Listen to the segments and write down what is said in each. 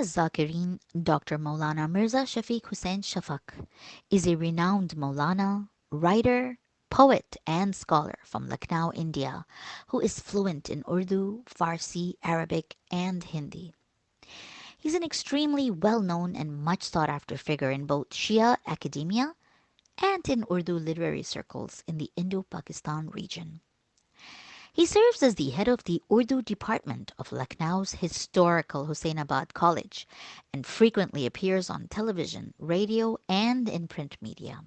Zakirin, Dr. Maulana Mirza Shafiq Hussain Shafaq is a renowned Maulana, writer, poet, and scholar from Lucknow, India, who is fluent in Urdu, Farsi, Arabic, and Hindi. He's an extremely well known and much sought after figure in both Shia academia and in Urdu literary circles in the Indo Pakistan region. He serves as the head of the Urdu department of Lucknow's historical Hussainabad College and frequently appears on television, radio, and in print media.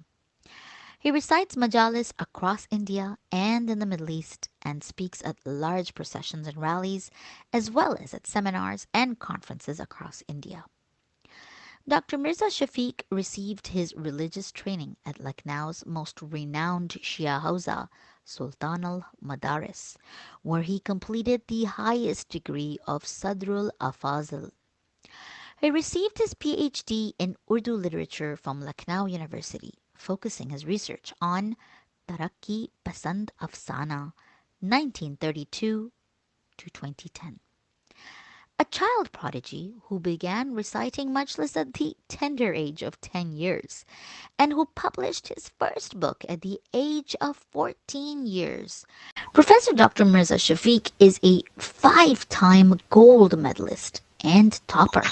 He recites majalis across India and in the Middle East and speaks at large processions and rallies, as well as at seminars and conferences across India. Dr. Mirza Shafiq received his religious training at Lucknow's most renowned Shia Hauza, Sultan al Madaris, where he completed the highest degree of Sadrul Afazil. He received his PhD in Urdu literature from Lucknow University, focusing his research on Tarakki Pasand Afsana, 1932 to 2010. A child prodigy who began reciting majlis at the tender age of 10 years and who published his first book at the age of 14 years. Professor Dr. Mirza Shafiq is a 5-time gold medalist and topper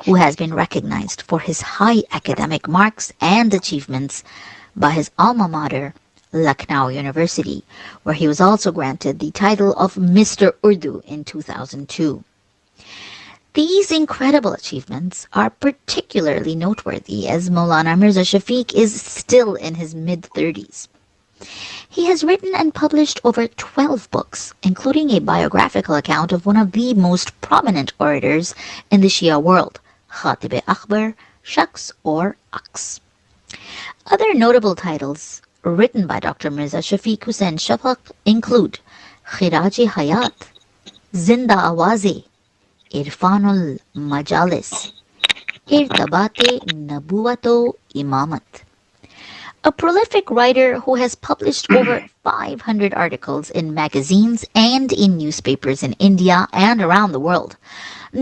who has been recognized for his high academic marks and achievements by his alma mater, Lucknow University, where he was also granted the title of Mr. Urdu in 2002. These incredible achievements are particularly noteworthy as Maulana Mirza Shafiq is still in his mid-30s. He has written and published over 12 books, including a biographical account of one of the most prominent orators in the Shia world, Khatib-e-Akbar, Shaks or Aks. Other notable titles written by Dr. Mirza Shafiq Hussain Shafaq include Khiraj-e-Hayat, Zinda Awaze, Irfanul Majalis, Irtabate Nabuwato Imamat. A prolific writer who has published over 500 articles in magazines and in newspapers in India and around the world.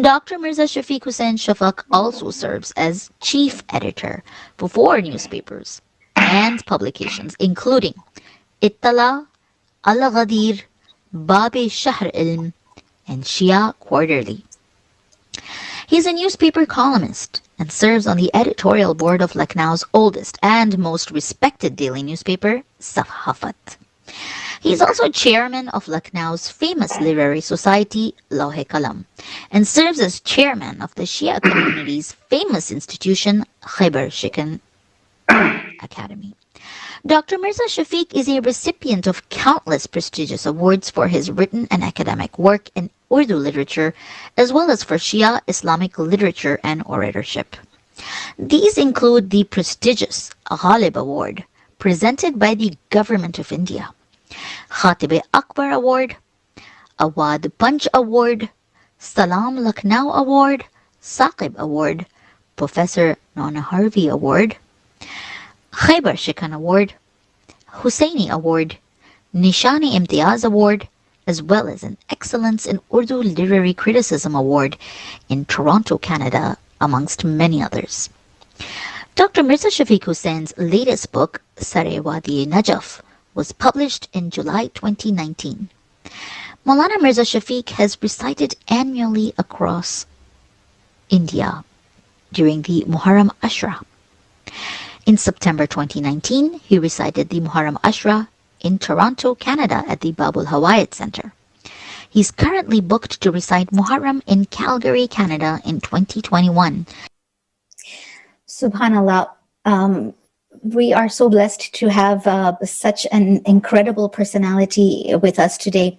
Dr. Mirza Shafiq Hussain Shafaq also serves as chief editor for 4 newspapers and publications, including Ittala, Al-Ghadir, Bab-e-Shahr Ilm, and Shia Quarterly. He is a newspaper columnist and serves on the editorial board of Lucknow's oldest and most respected daily newspaper, Safhafat. He is also chairman of Lucknow's famous literary society, Lauh-e-Qalam, and serves as chairman of the Shia community's famous institution, Khyber Shikan Academy. Dr. Mirza Shafiq is a recipient of countless prestigious awards for his written and academic work in Urdu literature, as well as for Shia Islamic literature and oratorship. These include the prestigious Ghalib Award, presented by the Government of India, Khatib-e-Akbar Award, Awad Punch Award, Salam Lucknow Award, Saqib Award, Professor Nona Harvey Award, Khyber Shikan Award, Husseini Award, Nishani Imtiaz Award, as well as an Excellence in Urdu Literary Criticism Award in Toronto, Canada, amongst many others. Dr. Mirza Shafiq Hussein's latest book, Sare-Wadi Najaf, was published in July 2019. Maulana Mirza Shafiq has recited annually across India during the Muharram Ashra. In September 2019, he recited the Muharram Ashra in Toronto, Canada at the Babul Hawayat Center. He's currently booked to recite Muharram in Calgary, Canada in 2021. Subhanallah. We are so blessed to have such an incredible personality with us today.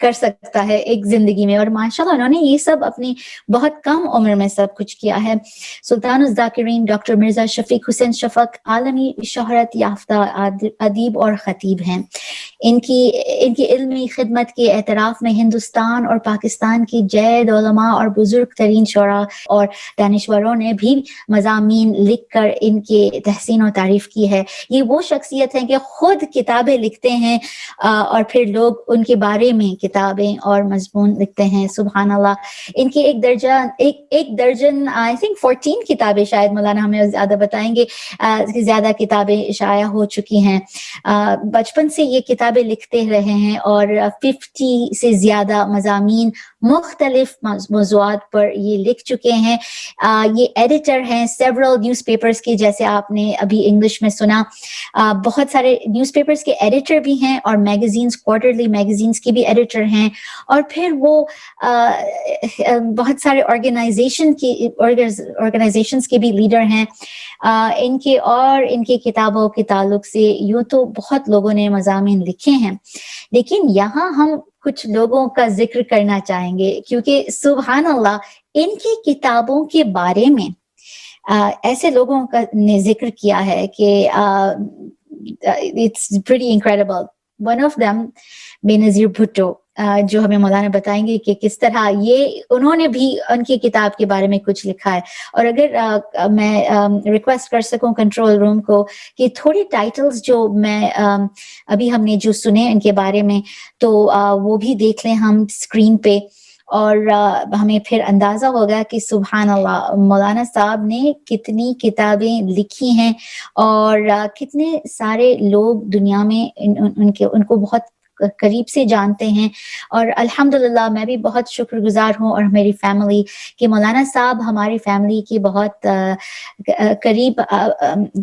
کر سکتا ہے ایک زندگی میں, اور ماشاءاللہ انہوں نے یہ سب اپنی بہت کم عمر میں سب کچھ کیا ہے. سلطان الذاکرین ڈاکٹر مرزا شفیق حسین شفق عالمی شہرت یافتہ ادیب اور خطیب ہیں. ان کی علمی خدمت کے اعتراف میں ہندوستان اور پاکستان کی جید علماء اور بزرگ ترین شعراء اور دانشوروں نے بھی مضامین لکھ کر ان کے تحسین و تعریف کی ہے. یہ وہ شخصیت ہیں کہ خود کتابیں لکھتے ہیں اور پھر لوگ ان کے بارے میں کتابیں اور مضمون لکھتے ہیں. سبحان اللہ. ان کی ایک درجن آئی تھنک 14 کتابیں, شاید مولانا ہمیں زیادہ بتائیں گے, زیادہ کتابیں شائع ہو چکی ہیں. بچپن سے یہ کتابیں لکھتے رہے ہیں اور 50 سے زیادہ مضامین مختلف موضوعات پر یہ لکھ چکے ہیں. یہ ایڈیٹر ہیں سیورل نیوز پیپرز کے, جیسے آپ نے ابھی انگلش میں سنا. بہت سارے نیوز پیپرز کے ایڈیٹر بھی ہیں اور میگزینز, کوارٹرلی میگزینز کے بھی ایڈیٹر ہیں. اور پھر وہ بہت سارے آرگنائزیشنز کے بھی لیڈر ہیں. ان کی کتابوں کے تعلق سے یوں تو بہت لوگوں نے مضامین لکھے ہیں, لیکن یہاں ہم کچھ لوگوں کا ذکر کرنا چاہیں گے, کیونکہ سبحان اللہ ان کی کتابوں کے بارے میں ایسے لوگوں کا نے ذکر کیا ہے کہ it's pretty incredible. One of them بے نظیر بھٹو, جو ہمیں مولانا بتائیں گے کہ کس طرح انہوں نے بھی ان کی کتاب کے بارے میں کچھ لکھا ہے. اور اگر میں ریکویسٹ کر سکوں کنٹرول روم کو کہ تھوڑی ٹائٹلز جو میں ابھی ہم نے جو سنے ان کے بارے میں, تو وہ بھی دیکھ لیں ہم اسکرین پہ, اور ہمیں پھر اندازہ ہوگا کہ سبحان اللہ مولانا صاحب نے کتنی کتابیں لکھی ہیں اور کتنے سارے لوگ دنیا میں ان کو بہت قریب سے جانتے ہیں. اور الحمدللہ میں بھی بہت شکر گزار ہوں اور میری فیملی کہ مولانا صاحب ہماری فیملی کی بہت قریب,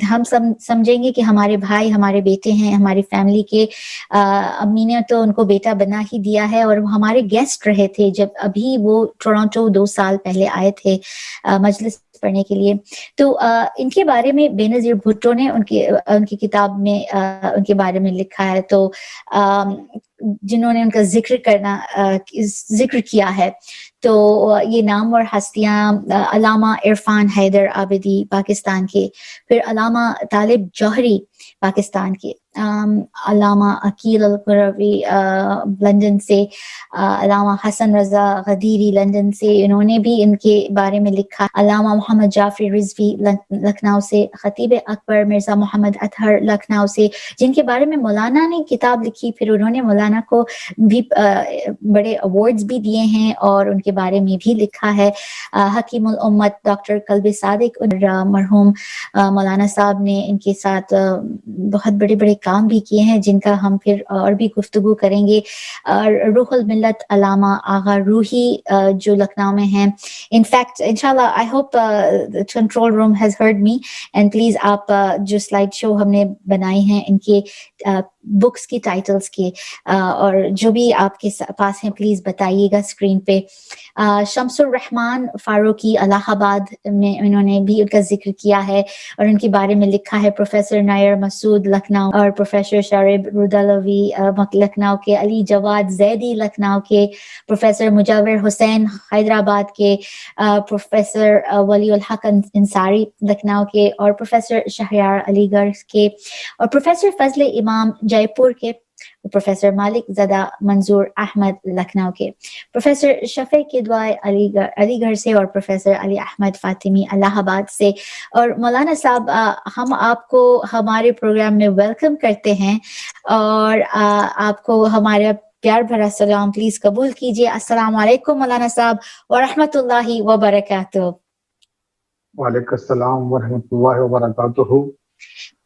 ہم سمجھیں گے کہ ہمارے بھائی ہمارے بیٹے ہیں ہماری فیملی کے. امی نے تو ان کو بیٹا بنا ہی دیا ہے, اور وہ ہمارے گیسٹ رہے تھے جب ابھی وہ ٹورانٹو 2 سال پہلے آئے تھے مجلس پڑھنے کے لیے. تو ان کے بارے میں بے نظیر بھٹو نے ان کی کتاب میں ان کے بارے میں لکھا ہے, تو جنہوں نے ان کا ذکر کیا ہے. تو یہ نامور ہستیاں علامہ عرفان حیدر عابدی پاکستان کے, پھر علامہ طالب جوہری پاکستان کے, علامہ عقیل القروی لندن سے, علامہ حسن رضا غدیری لندن سے, انہوں نے بھی ان کے بارے میں لکھا. علامہ محمد جعفری رضوی لکھنؤ سے, خطیب اکبر مرزا محمد اطہر لکھنؤ سے, جن کے بارے میں مولانا نے کتاب لکھی. پھر انہوں نے مولانا کو بھی بڑے ایوارڈز بھی دیے ہیں اور ان کے بارے میں بھی لکھا ہے. حکیم الامت ڈاکٹر قلب صادق اور مرحوم مولانا صاحب نے ان کے ساتھ بہت بڑے بڑے کام بھی کیے ہیں, جن کا ہم پھر اور بھی گفتگو کریں گے. روح الملت علامہ آغا روحی جو لکھنؤ میں ہیں. ان فیکٹ انشاءاللہ I hope control room has heard me, and please آپ جو سلائیڈ شو ہم نے بنائی ہیں ان کے بکس کی ٹائٹلز کے اور جو بھی آپ کے پاس ہیں پلیز بتائیے گا اسکرین پہ. شمس الرحمان فاروقی الہ آباد میں انہوں نے بھی ان کا ذکر کیا ہے اور ان کے بارے میں لکھا ہے. پروفیسر نیر مسعود لکھنؤ, اور پروفیسر شارب رودالوی لکھنؤ کے, علی جواد زیدی لکھنؤ کے, پروفیسر مجاور حسین حیدرآباد کے, پروفیسر ولی الحق انصاری لکھنؤ کے, اور پروفیسر شہریار علی گڑھ کے, اور پروفیسر فضل امام جے پور کے, پروفیسر مالک زدہ منظور احمد لکھنؤ کے, پروفیسر شفیع کدوائے علی گڑھ سے, اور پروفیسر علی احمد فاطمی الہ آباد سے. اور مولانا صاحب ہم آپ کو ہمارے پروگرام میں ویلکم کرتے ہیں اور آپ کو ہمارا پیار بھرا سلام پلیز قبول کیجیے. السلام علیکم مولانا صاحب ورحمۃ اللہ وبرکاتہ. وعلیکم السلام ورحمۃ اللہ وبرکاتہ.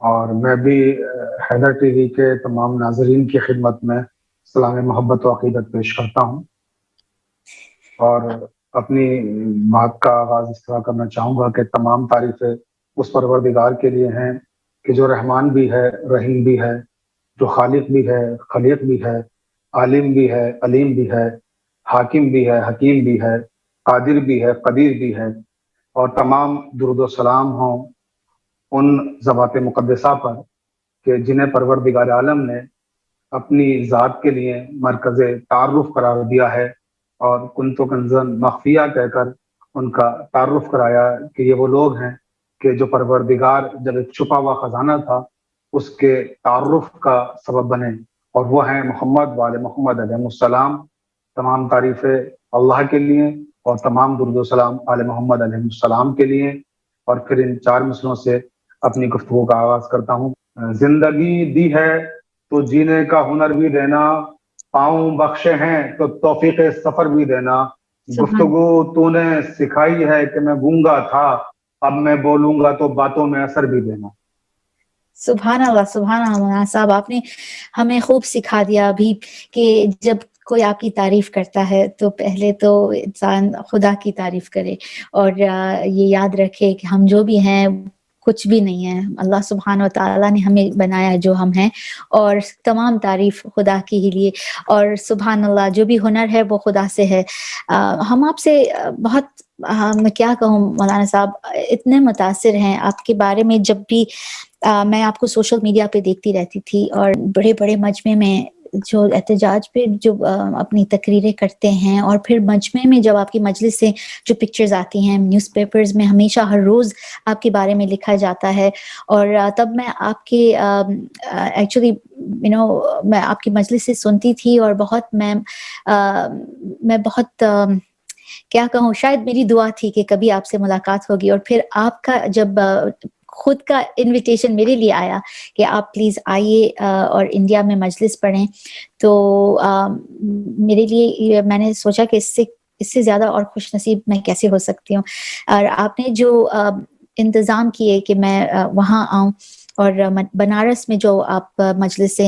اور میں بھی حیدر ٹی وی کے تمام ناظرین کی خدمت میں سلام محبت و عقیدت پیش کرتا ہوں, اور اپنی بات کا آغاز اس طرح کرنا چاہوں گا کہ تمام تعریفیں اس پروردگار کے لیے ہیں کہ جو رحمان بھی ہے, رحیم بھی ہے, جو خالق بھی ہے, خلیق بھی ہے, عالم بھی ہے, علیم بھی ہے, حاکم بھی ہے, حکیم بھی ہے, قادر بھی ہے, قدیر بھی ہے. اور تمام درود و سلام ہوں ان ذوات مقدسہ پر کہ جنہیں پروردگار عالم نے اپنی ذات کے لیے مرکز تعارف قرار دیا ہے اور کنت کنزن مخفیہ کہہ کر ان کا تعارف کرایا کہ یہ وہ لوگ ہیں کہ جو پروردگار جب ایک چھپا ہوا خزانہ تھا اس کے تعارف کا سبب بنے، اور وہ ہیں محمد وآل محمد علیہ السلام۔ تمام تعریفیں اللہ کے لیے اور تمام درود و سلام آل محمد علیہ السلام کے لیے۔ اور پھر ان 4 مصروں سے اپنی گفتگو کا آغاز کرتا ہوں۔ زندگی دی ہے تو جینے کا ہنر بھی دینا، پاؤں بخشے ہیں تو توفیق سفر بھی دینا، گفتگو تو نے سکھائی ہے کہ میں گونگا تھا، اب میں بولوں گا تو باتوں میں اثر بھی دینا۔ سبحان اللہ، سبحان اللہ مولانا صاحب، آپ نے ہمیں خوب سکھا دیا ابھی کہ جب کوئی آپ کی تعریف کرتا ہے تو پہلے تو انسان خدا کی تعریف کرے اور یہ یاد رکھے کہ ہم جو بھی ہیں کچھ بھی نہیں ہے، اللہ سبحانہ و تعالیٰ نے ہمیں بنایا جو ہم ہیں، اور تمام تعریف خدا کی ہی لیے، اور سبحان اللہ جو بھی ہنر ہے وہ خدا سے ہے۔ ہم آپ سے بہت میں کیا کہوں مولانا صاحب، اتنے متاثر ہیں آپ کے بارے میں۔ جب بھی میں آپ کو سوشل میڈیا پہ دیکھتی رہتی تھی اور بڑے بڑے مجمع میں جو احتجاج پہ جو اپنی تقریریں کرتے ہیں، اور پھر مجمع میں جب آپ کی مجلس سے جو پکچرز آتی ہیں، نیوز پیپرز میں ہمیشہ ہر روز آپ کے بارے میں لکھا جاتا ہے، اور تب میں آپ کے ایکچولی میں آپ کی مجلس سے سنتی تھی، اور بہت میں بہت کیا کہوں، شاید میری دعا تھی کہ کبھی آپ سے ملاقات ہوگی، اور پھر آپ کا جب خود کا انویٹیشن میرے لیے آیا کہ آپ پلیز آئیے اور انڈیا میں مجلس پڑھیں، تو میرے لیے میں نے سوچا کہ اس سے زیادہ اور خوش نصیب میں کیسے ہو سکتی ہوں، اور آپ نے جو انتظام کیے کہ میں وہاں آؤں، اور بنارس میں جو آپ مجلس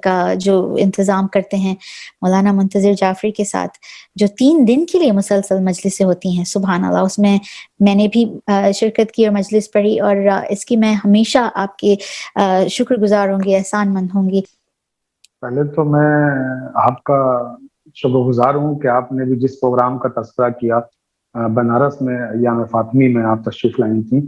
کا جو انتظام کرتے ہیں مولانا منتظر جعفری کے ساتھ، جو 3 دن کے لیے مسلسل مجلسیں ہوتی ہیں، سبحان اللہ، اس میں نے بھی شرکت کی اور مجلس پڑھی، اور اس کی میں ہمیشہ آپ کے شکر گزار ہوں گی، احسان مند ہوں گی۔ پہلے تو میں آپ کا شکر گزار ہوں کہ آپ نے بھی جس پروگرام کا تذکرہ کیا بنارس میں ایام فاطمی میں آپ تشریف لائی تھیں،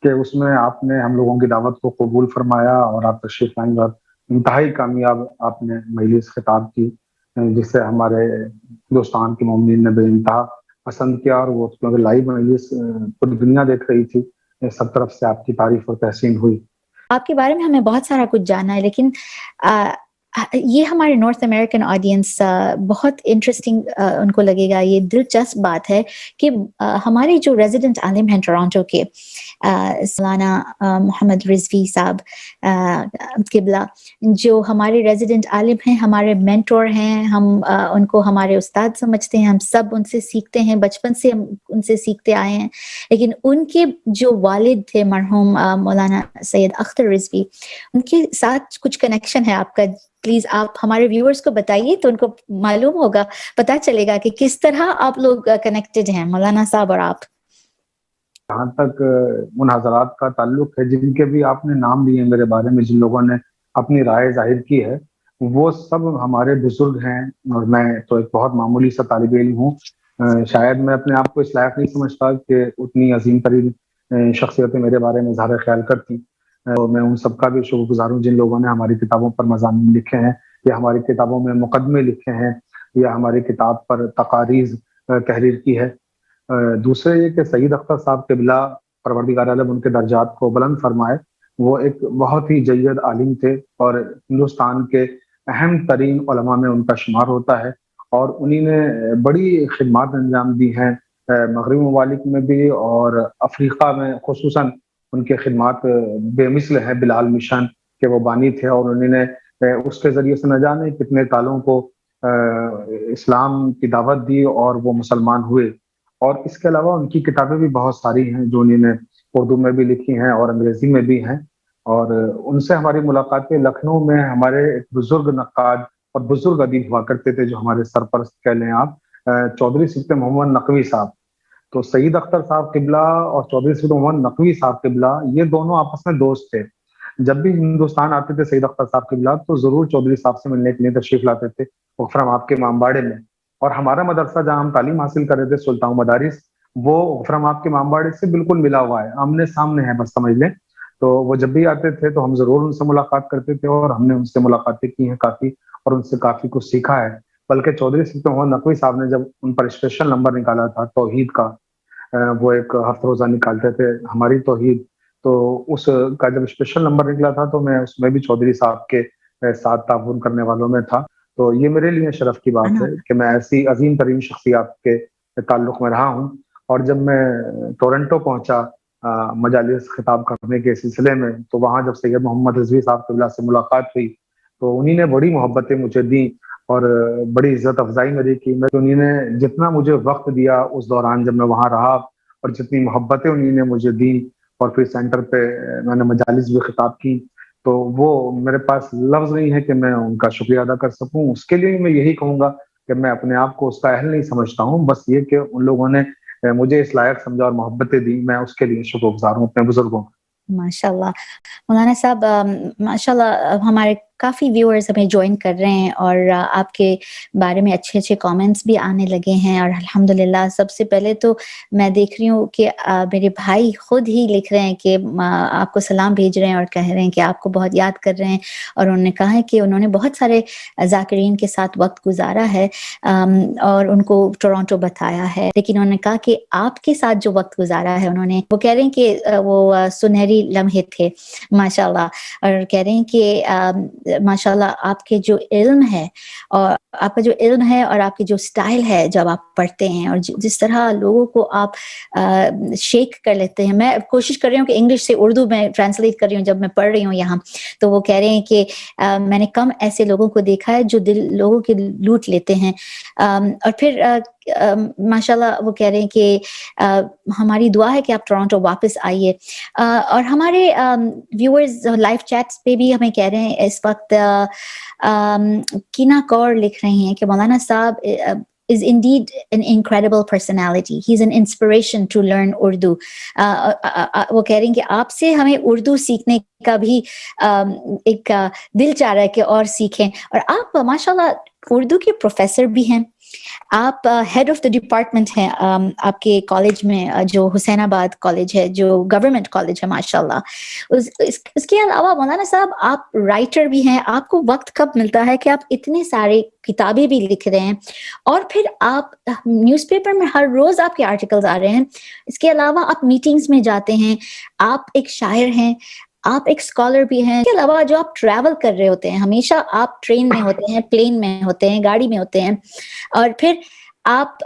کہ اس میں آپ نے ہم لوگوں کی دعوت کو قبول فرمایا اور آپ تشریف لائیں، اور انتہائی کامیاب آپ نے مجلس خطاب کی، جس سے ہمارے ہندوستان کے مومنین نے بے انتہا پسند کیا، اور وہ کیونکہ لائیو مجلس پوری دنیا دیکھ رہی تھی، سب طرف سے آپ کی تعریف اور تحسین ہوئی۔ آپ کے بارے میں ہمیں بہت سارا کچھ جانا ہے، لیکن یہ ہمارے نارتھ امریکن آڈینس بہت انٹرسٹنگ ان کو لگے گا، یہ دلچسپ بات ہے کہ ہمارے جو ریزیڈنٹ عالم ہیں ٹورانٹو کے، مولانا محمد رضوی صاحب قبلہ، جو ہمارے ریزیڈنٹ عالم ہیں، ہمارے مینٹور ہیں، ہم ان کو ہمارے استاد سمجھتے ہیں، ہم سب ان سے سیکھتے ہیں، بچپن سے ہم ان سے سیکھتے آئے ہیں، لیکن ان کے جو والد تھے مرحوم مولانا سید اختر رضوی، ان کے ساتھ کچھ کنیکشن ہے آپ کا، پلیز آپ ہمارے ویورز کو بتائیے تو ان کو معلوم ہوگا، پتا چلے گا کہ کس طرح آپ لوگ کنیکٹڈ ہیں مولانا صاحب اور آپ۔ جہاں تک ان حضرات کا تعلق ہے جن کے بھی آپ نے نام لیے میرے بارے میں، جن لوگوں نے اپنی رائے ظاہر کی ہے، وہ سب ہمارے بزرگ ہیں، اور میں تو ایک بہت معمولی سا طالب علم ہوں، شاید میں اپنے آپ کو اس لائق نہیں سمجھتا کہ اتنی عظیم ترین شخصیتیں میرے بارے میں اظہار خیال کرتی، میں ان سب کا بھی شکر گزار ہوں جن لوگوں نے ہماری کتابوں پر مضامین لکھے ہیں، یا ہماری کتابوں میں مقدمے لکھے ہیں، یا ہماری کتاب پر تقاریض تحریر کی ہے۔ دوسرے یہ کہ سید اختر صاحب قبلہ پروردگار عالم ان کے درجات کو بلند فرمائے، وہ ایک بہت ہی جید عالم تھے، اور ہندوستان کے اہم ترین علماء میں ان کا شمار ہوتا ہے، اور انہی نے بڑی خدمات انجام دی ہیں مغربی ممالک میں بھی، اور افریقہ میں خصوصاً ان کے خدمات بے مثل ہیں۔ بلال مشن کے وہ بانی تھے، اور انہوں نے اس کے ذریعے سے نہ جانے کتنے تالوں کو اسلام کی دعوت دی اور وہ مسلمان ہوئے۔ اور اس کے علاوہ ان کی کتابیں بھی بہت ساری ہیں جو انہوں نے اردو میں بھی لکھی ہیں اور انگریزی میں بھی ہیں، اور ان سے ہماری ملاقاتیں لکھنؤ میں ہمارے ایک بزرگ نقاد اور بزرگ ادیب ہوا کرتے تھے جو ہمارے سرپرست کہہ لیں آپ، چودھری صفت محمد نقوی صاحب۔ تو سعید اختر صاحب قبلہ اور چودھری صفت محمد نقوی صاحب قبلہ یہ دونوں آپس میں دوست تھے، جب بھی ہندوستان آتے تھے سعید اختر صاحب قبلہ تو ضرور چودھری صاحب سے ملنے کے لیے تشریف لاتے تھے غفرم آپ کے امامباڑے میں، اور ہمارا مدرسہ جہاں ہم تعلیم حاصل کر رہے تھے سلطان مدارس، وہ غفرم آپ کے امامباڑے سے بالکل ملا ہوا ہے، آمنے سامنے ہے بس سمجھ لیں۔ تو وہ جب بھی آتے تھے تو ہم ضرور ان سے ملاقات کرتے تھے، اور ہم نے ان سے ملاقاتیں کی ہیں کافی، اور ان سے کافی کچھ سیکھا ہے. بلکہ چودھری سلطان محمد نقوی صاحب نے جب ان پر اسپیشل نمبر نکالا تھا توحید کا، وہ ایک ہفتہ روزہ نکالتے تھے ہماری توحید، تو اس کا جب اسپیشل نمبر نکلا تھا تو میں اس میں بھی چودھری صاحب کے ساتھ تعاون کرنے والوں میں تھا. تو یہ میرے لیے شرف کی بات ہے کہ میں ایسی عظیم ترین شخصیات کے تعلق میں رہا ہوں. اور جب میں ٹورنٹو پہنچا مجالس خطاب کرنے کے سلسلے میں، تو وہاں جب سید محمد رضوی صاحب قبلہ سے ملاقات ہوئی تو انہی نے بڑی محبتیں مجھے دیں اور بڑی عزت افزائی میری کی. انہی نے جتنا مجھے وقت دیا اس دوران جب میں وہاں رہا، اور جتنی محبتیں انہی نے مجھے دیں، اور پھر سینٹر پہ میں نے مجالس بھی خطاب کی، تو وہ میرے پاس لفظ نہیں ہے کہ میں ان کا شکریہ ادا کر سکوں. اس کے لیے میں یہی کہوں گا کہ میں اپنے آپ کو اس کا اہل نہیں سمجھتا ہوں، بس یہ کہ ان لوگوں نے مجھے اس لائق سمجھا اور محبتیں دی، میں اس کے لیے شکر گزار ہوں اپنے بزرگوں کا. ماشاء اللہ مولانا صاحب، ماشاء اللہ ہمارے کافی ویورز ہمیں جوائن کر رہے ہیں اور آپ کے بارے میں اچھے اچھے کامنٹس بھی آنے لگے ہیں. اور الحمدللہ سب سے پہلے تو میں دیکھ رہی ہوں کہ میرے بھائی خود ہی لکھ رہے ہیں کہ آپ کو سلام بھیج رہے ہیں اور کہہ رہے ہیں کہ آپ کو بہت یاد کر رہے ہیں. اور انہوں نے کہا ہے کہ انہوں نے بہت سارے ذاکرین کے ساتھ وقت گزارا ہے اور ان کو ٹورانٹو بتایا ہے، لیکن انہوں نے کہا کہ آپ کے ساتھ جو وقت گزارا ہے انہوں نے، وہ کہہ رہے ہیں کہ وہ سنہری لمحے تھے ماشاء اللہ. اور کہہ رہے ہیں کہ ماشاء اللہ آپ کے جو علم ہے اور آپ کا جو علم ہے اور آپ کی جو سٹائل ہے جب آپ پڑھتے ہیں اور جس طرح لوگوں کو آپ شیک کر لیتے ہیں. میں کوشش کر رہی ہوں کہ انگلش سے اردو میں ٹرانسلیٹ کر رہی ہوں جب میں پڑھ رہی ہوں یہاں، تو وہ کہہ رہے ہیں کہ میں نے کم ایسے لوگوں کو دیکھا ہے جو دل لوگوں کے لوٹ لیتے ہیں. اور پھر ماشاء اللہ وہ کہہ رہے ہیں کہ ہماری دعا ہے کہ آپ ٹورانٹو واپس آئیے. اور ہمارے ویورز لائیو چیٹس پہ بھی ہمیں کہہ رہے ہیں اس وقت، کینا کور لکھ رہے ہیں کہ مولانا صاحب is indeed an incredible personality. He's an inspiration to learn Urdu. وہ کہہ رہی ہیں کہ آپ سے ہمیں اردو سیکھنے کا بھی ایک دل چاہ رہا ہے کہ اور سیکھیں. اور آپ ماشاءاللہ اردو کے پروفیسر بھی ہیں، آپ ہیڈ آف دا ڈپارٹمنٹ ہیں آپ کے کالج میں، جو حسین آباد کالج ہے، جو گورنمنٹ کالج ہے ماشاءاللہ. اس کے علاوہ مولانا صاحب آپ رائٹر بھی ہیں. آپ کو وقت کب ملتا ہے کہ آپ اتنے سارے کتابیں بھی لکھ رہے ہیں اور پھر آپ نیوز پیپر میں ہر روز آپ کے آرٹیکلز آ رہے ہیں، اس کے علاوہ آپ میٹنگز میں جاتے ہیں، آپ ایک شاعر ہیں، آپ ایک اسکالر بھی ہیں، اس کے علاوہ جو آپ ٹریول کر رہے ہوتے ہیں، ہمیشہ آپ ٹرین میں ہوتے ہیں، پلین میں ہوتے ہیں، گاڑی میں ہوتے ہیں، اور پھر آپ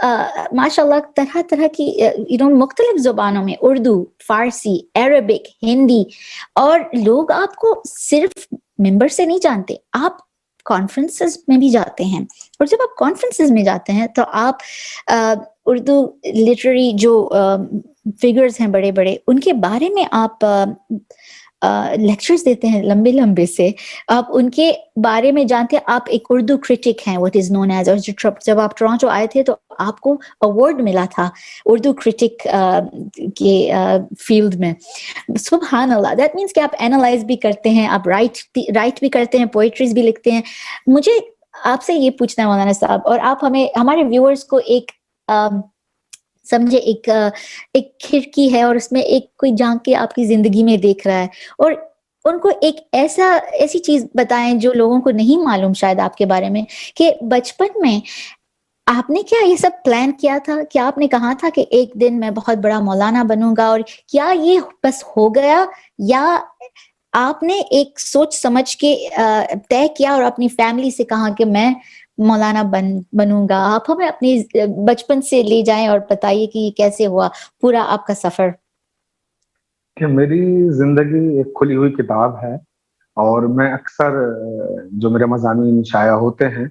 ماشاء اللہ طرح طرح کی مختلف زبانوں میں، اردو، فارسی، عربک، ہندی، اور لوگ آپ کو صرف ممبر سے نہیں جانتے، آپ کانفرنسز میں بھی جاتے ہیں. اور جب آپ کانفرنسز میں جاتے ہیں تو آپ اردو لٹریری جو فگرز ہیں بڑے بڑے، ان کے بارے میں آپ لیکچرز دیتے ہیں لمبے لمبے سے، آپ ان کے بارے میں جانتے ہیں. آپ ایک اردو کرٹک ہیں، واٹ از نون ایز. اور جب آپ ٹورانٹو آئے تھے تو آپ کو ایوارڈ ملا تھا اردو کرٹک کے فیلڈ میں. سبحان اللہ، دیٹ مینس کہ آپ اینالائز بھی کرتے ہیں، آپ رائٹ بھی کرتے ہیں، پوئٹریز بھی لکھتے ہیں. مجھے آپ سے یہ پوچھنا ہے مولانا صاحب، اور آپ ہمیں ہمارے ویورز کو ایک سمجھے ایک کھڑکی ہے اور اس میں ایک کوئی جھانک کے آپ کی زندگی میں دیکھ رہا ہے، اور ان کو ایک ایسی چیز بتائیں جو لوگوں کو نہیں معلوم شاید آپ کے بارے میں، کہ بچپن میں آپ نے کیا یہ سب پلان کیا تھا؟ کیا آپ نے کہا تھا کہ ایک دن میں بہت بڑا مولانا بنوں گا، اور کیا یہ بس ہو گیا، یا آپ نے ایک سوچ سمجھ کے طے کیا اور اپنی فیملی سے کہا کہ میں مولانا بنوں گا؟ آپ ہمیں اپنی بچپن سے لے جائیں اور بتائیے کہ یہ کیسے ہوا پورا آپ کا سفر. کہ میری زندگی ایک کھلی ہوئی کتاب ہے، اور میں اکثر جو میرے مضامین شائع ہوتے ہیں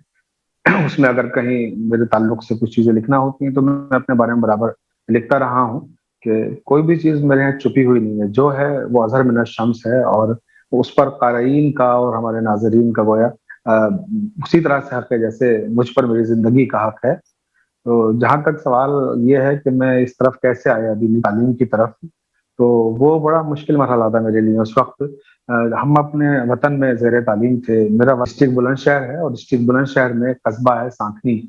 اس میں اگر کہیں میرے تعلق سے کچھ چیزیں لکھنا ہوتی ہیں تو میں اپنے بارے میں برابر لکھتا رہا ہوں کہ کوئی بھی چیز میرے یہاں چھپی ہوئی نہیں ہے، جو ہے وہ اظہر من الشمس ہے، اور اس پر قارئین کا اور ہمارے ناظرین کا گویا اسی طرح سے حق ہے جیسے مجھ پر میری زندگی کا حق ہے. تو جہاں تک سوال یہ ہے کہ میں اس طرف کیسے آیا دینی تعلیم کی طرف، تو وہ بڑا مشکل مرحلہ تھا میرے لیے اس وقت. ہم اپنے وطن میں زیر تعلیم تھے. میرا ڈسٹرکٹ بلند شہر ہے، اور ڈسٹرکٹ بلند شہر میں ایک قصبہ ہے سانکھنی،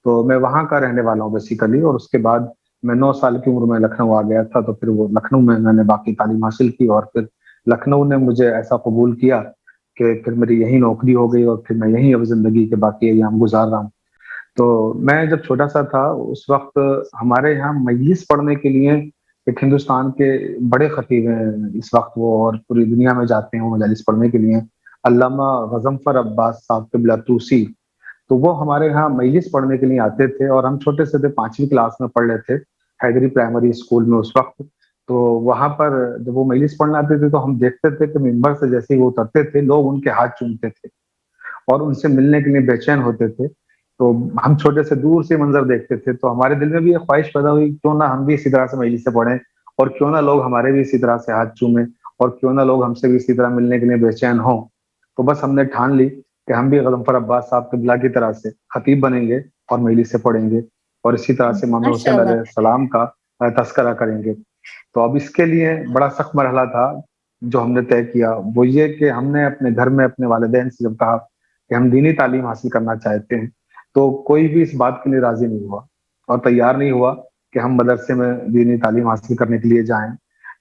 تو میں وہاں کا رہنے والا ہوں بیسیکلی. اور اس کے بعد میں 9 سال کی عمر میں لکھنؤ آ گیا تھا، تو پھر وہ لکھنؤ میں نے باقی تعلیم حاصل کی، اور پھر لکھنؤ نے مجھے ایسا قبول کیا کہ پھر میری یہیں نوکری ہو گئی اور پھر میں یہیں اب زندگی کے باقی ایام گزار رہا ہوں. تو میں جب چھوٹا سا تھا اس وقت ہمارے یہاں مجلس پڑھنے کے لیے ایک ہندوستان کے بڑے خطیب ہیں اس وقت وہ، اور پوری دنیا میں جاتے ہیں وہ مجالس پڑھنے کے لیے، علامہ غضنفر عباس صاحب قبلہ توسی. تو وہ ہمارے یہاں مجلس پڑھنے کے لیے آتے تھے، اور ہم چھوٹے سے تھے، 5ویں کلاس میں پڑھ رہے تھے حیدری پرائمری اسکول میں اس وقت. تو وہاں پر جب وہ مجلس پڑھنے آتے تھے تو ہم دیکھتے تھے کہ ممبر سے جیسے ہی وہ اترتے تھے لوگ ان کے ہاتھ چومتے تھے اور ان سے ملنے کے لیے بے چین ہوتے تھے. تو ہم چھوٹے سے دور سے منظر دیکھتے تھے تو ہمارے دل میں بھی یہ خواہش پیدا ہوئی کیوں نہ ہم بھی اسی طرح سے مجلس سے پڑھیں، اور کیوں نہ لوگ ہمارے بھی اسی طرح سے ہاتھ چومیں، اور کیوں نہ لوگ ہم سے بھی اسی طرح ملنے کے لیے بے چین ہوں. تو بس ہم نے ٹھان لی کہ ہم بھی غضنفر عباس صاحب قبلہ کی طرح سے خطیب بنیں گے اور مجلس سے پڑھیں گے، اور اسی طرح سے امام ماشاء حسین علیہ اللہ. السلام کا تذکرہ کریں گے. تو اب اس کے لیے بڑا سخت مرحلہ تھا جو ہم نے طے کیا، وہ یہ کہ ہم نے اپنے گھر میں اپنے والدین سے جب کہا کہ ہم دینی تعلیم حاصل کرنا چاہتے ہیں تو کوئی بھی اس بات کے لیے راضی نہیں ہوا اور تیار نہیں ہوا کہ ہم مدرسے میں دینی تعلیم حاصل کرنے کے لیے جائیں.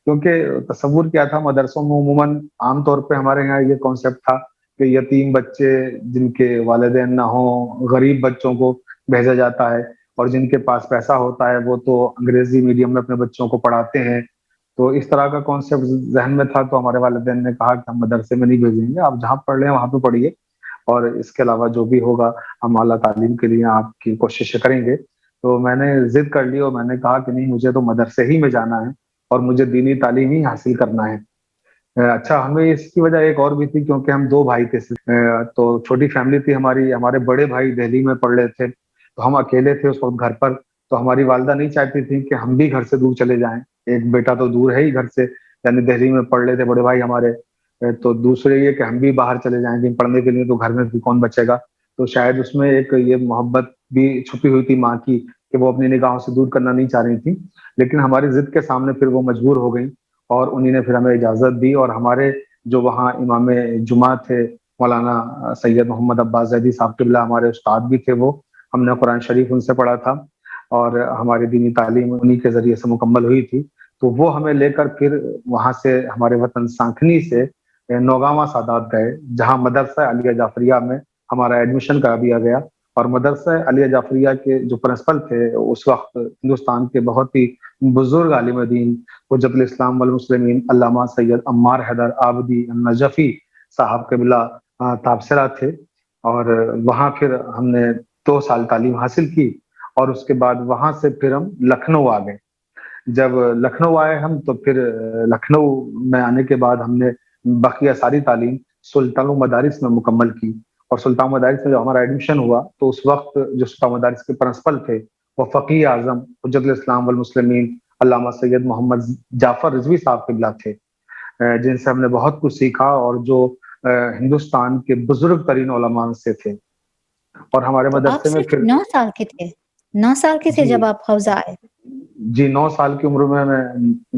کیونکہ تصور کیا تھا، مدرسوں میں عموماً عام طور پہ ہمارے یہاں یہ کانسیپٹ تھا کہ یتیم بچے جن کے والدین نہ ہوں، غریب بچوں کو بھیجا جاتا ہے، اور جن کے پاس پیسہ ہوتا ہے وہ تو انگریزی میڈیم میں اپنے بچوں کو پڑھاتے ہیں. تو اس طرح کا کانسیپٹ ذہن میں تھا. تو ہمارے والدین نے کہا کہ ہم مدرسے میں نہیں بھیجیں گے، آپ جہاں پڑھ رہے ہیں وہاں پہ پڑھیے، اور اس کے علاوہ جو بھی ہوگا ہم اعلیٰ تعلیم کے لیے آپ کی کوششیں کریں گے. تو میں نے ضد کر لی اور میں نے کہا کہ نہیں، مجھے تو مدرسے ہی میں جانا ہے اور مجھے دینی تعلیم ہی حاصل کرنا ہے. اچھا، ہمیں اس کی وجہ ایک اور بھی تھی کیونکہ ہم 2 بھائی تھے، تو چھوٹی فیملی تھی ہماری. ہمارے بڑے بھائی دہلی میں پڑھ رہے تھے تو ہم اکیلے تھے اس وقت گھر پر. تو ہماری والدہ نہیں چاہتی تھی کہ ہم بھی گھر سے دور چلے جائیں. ایک بیٹا تو دور ہے ہی گھر سے، یعنی دہلی میں پڑھ رہے تھے بڑے بھائی ہمارے، تو دوسرے یہ کہ ہم بھی باہر چلے جائیں گے پڑھنے کے لیے تو گھر میں بھی کون بچے گا. تو شاید اس میں ایک یہ محبت بھی چھپی ہوئی تھی ماں کی کہ وہ اپنی نگاہوں سے دور کرنا نہیں چاہ رہی تھی. لیکن ہماری ضد کے سامنے پھر وہ مجبور ہو گئی اور انہی نے پھر ہمیں اجازت دی. اور ہمارے جو وہاں امام جمعہ تھے مولانا سید محمد عباس زیدی صاحب قبلہ، ہمارے استاد بھی تھے وہ. ہم نے قرآن شریف ان سے پڑھا تھا اور ہماری دینی تعلیم انہی کے ذریعے سے مکمل ہوئی تھی. تو وہ ہمیں لے کر پھر وہاں سے ہمارے وطن سانکھنی سے نوگاواں سادات گئے، جہاں مدرسہ علیہ جعفریہ میں ہمارا ایڈمیشن کرا دیا گیا. اور مدرسہ علیہ جعفریہ کے جو پرنسپل تھے اس وقت ہندوستان کے بہت ہی بزرگ عالم دین حجت الاسلام والمسلمین علامہ سید عمار حیدر آبدی النجفی صاحب قبلہ تابصرہ تھے. اور وہاں پھر ہم نے 2 سال تعلیم حاصل کی اور اس کے بعد وہاں سے پھر ہم لکھنؤ آ گئے. جب لکھنؤ آئے ہم تو پھر لکھنؤ میں آنے کے بعد ہم نے بقیہ ساری تعلیم سلطان مدارس میں مکمل کی. اور سلطان مدارس میں جب ہمارا ایڈمیشن ہوا تو اس وقت جو سلطان مدارس کے پرنسپل تھے وہ فقیہ اعظم حجت الاسلام والمسلمین علامہ سید محمد جعفر رضوی صاحب قبلہ تھے، جن سے ہم نے بہت کچھ سیکھا اور جو ہندوستان کے بزرگ ترین علماء سے تھے. اور ہمارے تو آپ مدرسے میں صرف پھر 9 سال کے تھے؟ 9 سال کے تھے جی جب آپ حوزہ آئے؟ جی 9 سال کی عمر میں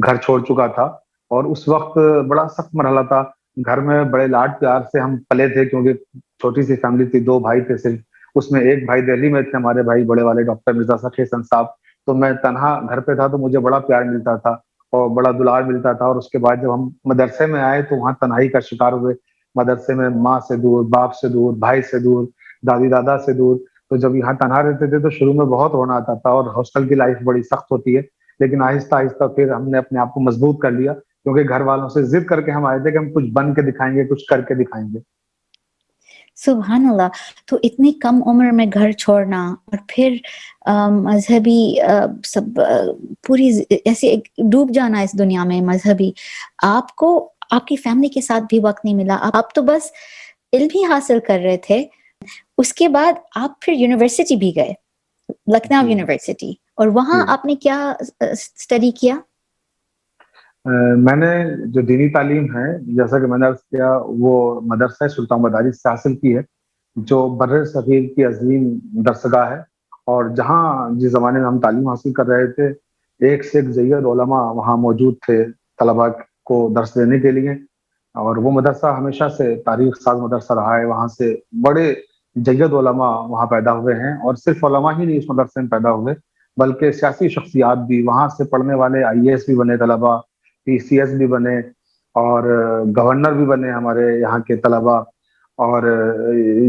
گھر چھوڑ چکا تھا. اور اس وقت بڑا سخت مرحلہ تھا. گھر میں بڑے لاڈ پیار سے ہم پلے تھے کیونکہ چھوٹی سی فیملی تھی، 2 بھائی تھے صرف. اس میں ایک بھائی دہلی میں تھے ہمارے بھائی بڑے والے ڈاکٹر مرزا سخی حسن صاحب. تو میں تنہا گھر پہ تھا تو مجھے بڑا پیار ملتا تھا اور بڑا دلار ملتا تھا. اور اس کے بعد جب ہم مدرسے میں آئے تو وہاں تنہائی کا شکار ہوئے. مدرسے میں ماں سے دور، باپ سے دور، بھائی سے دور، دادی دادا سے دور. تو جب یہاں تنہا رہتے تھے تو شروع میں بہت رونا آتا تھا اور ہاسٹل کی لائف بڑی سخت ہوتی ہے. لیکن آہستہ آہستہ پھر ہم نے اپنے آپ کو مضبوط کر لیا کیونکہ گھر والوں سے ضد کر کے ہم آئے تھے کہ ہم کچھ بن کے دکھائیں گے، کچھ کر کے دکھائیں گے. سبحان اللہ. تو اتنی کم عمر میں گھر چھوڑنا اور پھر مذہبی سب پوری ایسے ڈوب جانا اس دنیا میں مذہبی، آپ کو آپ کی فیملی کے ساتھ بھی وقت نہیں ملا. آپ تو بس علم ہی حاصل کر رہے تھے. اس کے بعد آپ پھر یونیورسٹی بھی گئے، لکھنؤ جی یونیورسٹی، اور وہاں جی آپ نے کیا اسٹڈی کیا؟ میں نے جو دینی تعلیم ہے جیسا کہ میں نے عرض کیا وہ مدرسہ سلطان مدارس سے حاصل کی ہے جو بر صغیر کی عظیم درسگاہ ہے. اور جہاں جس زمانے میں ہم تعلیم حاصل کر رہے تھے ایک سے ایک جید علماء وہاں موجود تھے طلباء کو درس دینے کے لیے. اور وہ مدرسہ ہمیشہ سے تاریخ ساز مدرسہ رہا ہے. وہاں سے بڑے جید علماء وہاں پیدا ہوئے ہیں اور صرف علماء ہی نہیں اس مدرسے میں پیدا ہوئے بلکہ سیاسی شخصیات بھی وہاں سے پڑھنے والے IAS بھی بنے طلباء، PCS بھی بنے اور گورنر بھی بنے ہمارے یہاں کے طلبا، اور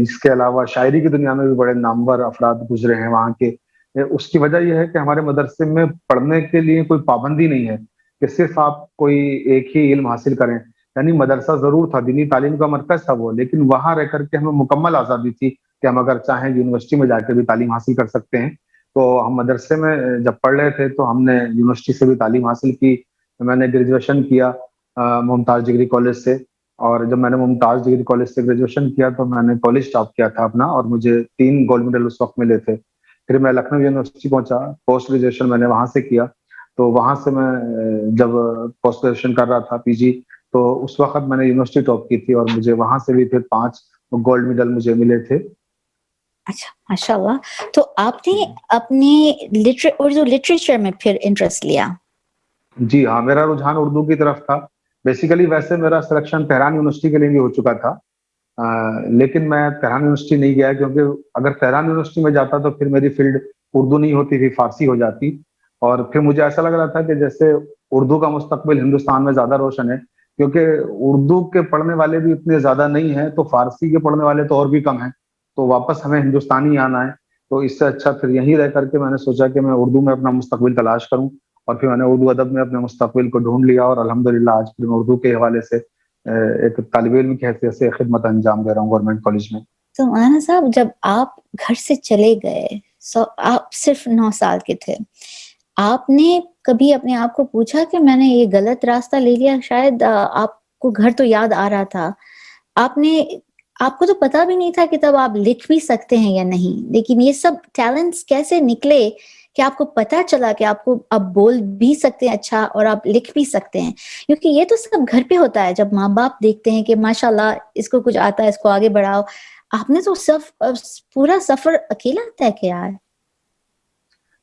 اس کے علاوہ شاعری کی دنیا میں بھی بڑے نامور افراد گزرے ہیں وہاں کے۔ اس کی وجہ یہ ہے کہ ہمارے مدرسے میں پڑھنے کے لیے کوئی پابندی نہیں ہے کہ صرف آپ کوئی ایک ہی علم حاصل کریں، یعنی مدرسہ ضرور تھا، دینی تعلیم کا مرکز تھا وہ، لیکن وہاں رہ کر کے ہمیں مکمل آزادی تھی کہ ہم اگر چاہیں یونیورسٹی میں جا کے بھی تعلیم حاصل کر سکتے ہیں۔ تو ہم مدرسے میں جب پڑھ رہے تھے تو ہم نے یونیورسٹی سے بھی تعلیم حاصل کی۔ میں نے گریجویشن کیا ممتاز ڈگری کالج سے، اور جب میں نے ممتاز ڈگری کالج سے گریجویشن کیا تو میں نے کالج ٹاپ کیا تھا اپنا، اور مجھے 3 گولڈ میڈل اس وقت ملے تھے۔ پھر میں لکھنؤ یونیورسٹی پہنچا، پوسٹ گریجویشن میں نے وہاں سے کیا۔ تو وہاں سے میں جب پوسٹ گریجویشن کر رہا تھا پی جی، تو اس وقت میں نے یونیورسٹی ٹاپ کی تھی، اور مجھے وہاں سے بھی پھر 5 گولڈ میڈل مجھے ملے تھے۔ اچھا ماشاء اللہ، تو آپ نے اپنے اردو لٹریچر میں پھر انٹرسٹ لیا؟ جی ہاں، میرا رجحان اردو کی طرف تھا۔ بیسیکلی ویسے میرا سلیکشن تہران یونیورسٹی کے لیے بھی ہو چکا تھا، لیکن میں تہران یونیورسٹی نہیں گیا، کیونکہ اگر تہران یونیورسٹی میں جاتا تو پھر میری فیلڈ اردو نہیں ہوتی تھی، فارسی ہو جاتی، اور پھر مجھے ایسا لگ رہا تھا کہ جیسے اردو کا مستقبل ہندوستان میں زیادہ روشن ہے، کیونکہ اردو کے پڑھنے والے بھی اتنے زیادہ نہیں ہیں، تو فارسی کے پڑھنے والے تو اور بھی کم ہیں، تو واپس ہمیں ہندوستانی آنا ہے۔ تو اس سے اچھا پھر یہیں رہ کر کے میں نے سوچا کہ میں اردو میں اپنا مستقبل تلاش کروں، اور پھر میں نے اردو ادب میں اپنے مستقبل کو ڈھونڈ لیا، اور الحمدللہ آج پھر میں اردو کے حوالے سے ایک طالب علم کی حیثیت سے خدمت انجام دے رہا ہوں گورنمنٹ کالج میں۔ تو مولانا صاحب، جب آپ گھر سے چلے گئے، آپ صرف 9 سال کے تھے، آپ نے کبھی اپنے آپ کو پوچھا کہ میں نے یہ غلط راستہ لے لیا؟ شاید آپ کو گھر تو یاد آ رہا تھا، آپ کو تو پتا بھی نہیں تھا کہ تب آپ لکھ بھی سکتے ہیں یا نہیں، لیکن یہ سب ٹیلنٹس کیسے نکلے کہ آپ کو پتا چلا کہ آپ کو اب بول بھی سکتے ہیں اچھا، اور آپ لکھ بھی سکتے ہیں؟ کیونکہ یہ تو سب گھر پہ ہوتا ہے، جب ماں باپ دیکھتے ہیں کہ ماشاءاللہ اس کو کچھ آتا ہے، اس کو آگے بڑھاؤ۔ آپ نے تو پورا سفر اکیلا طے کیا ہے۔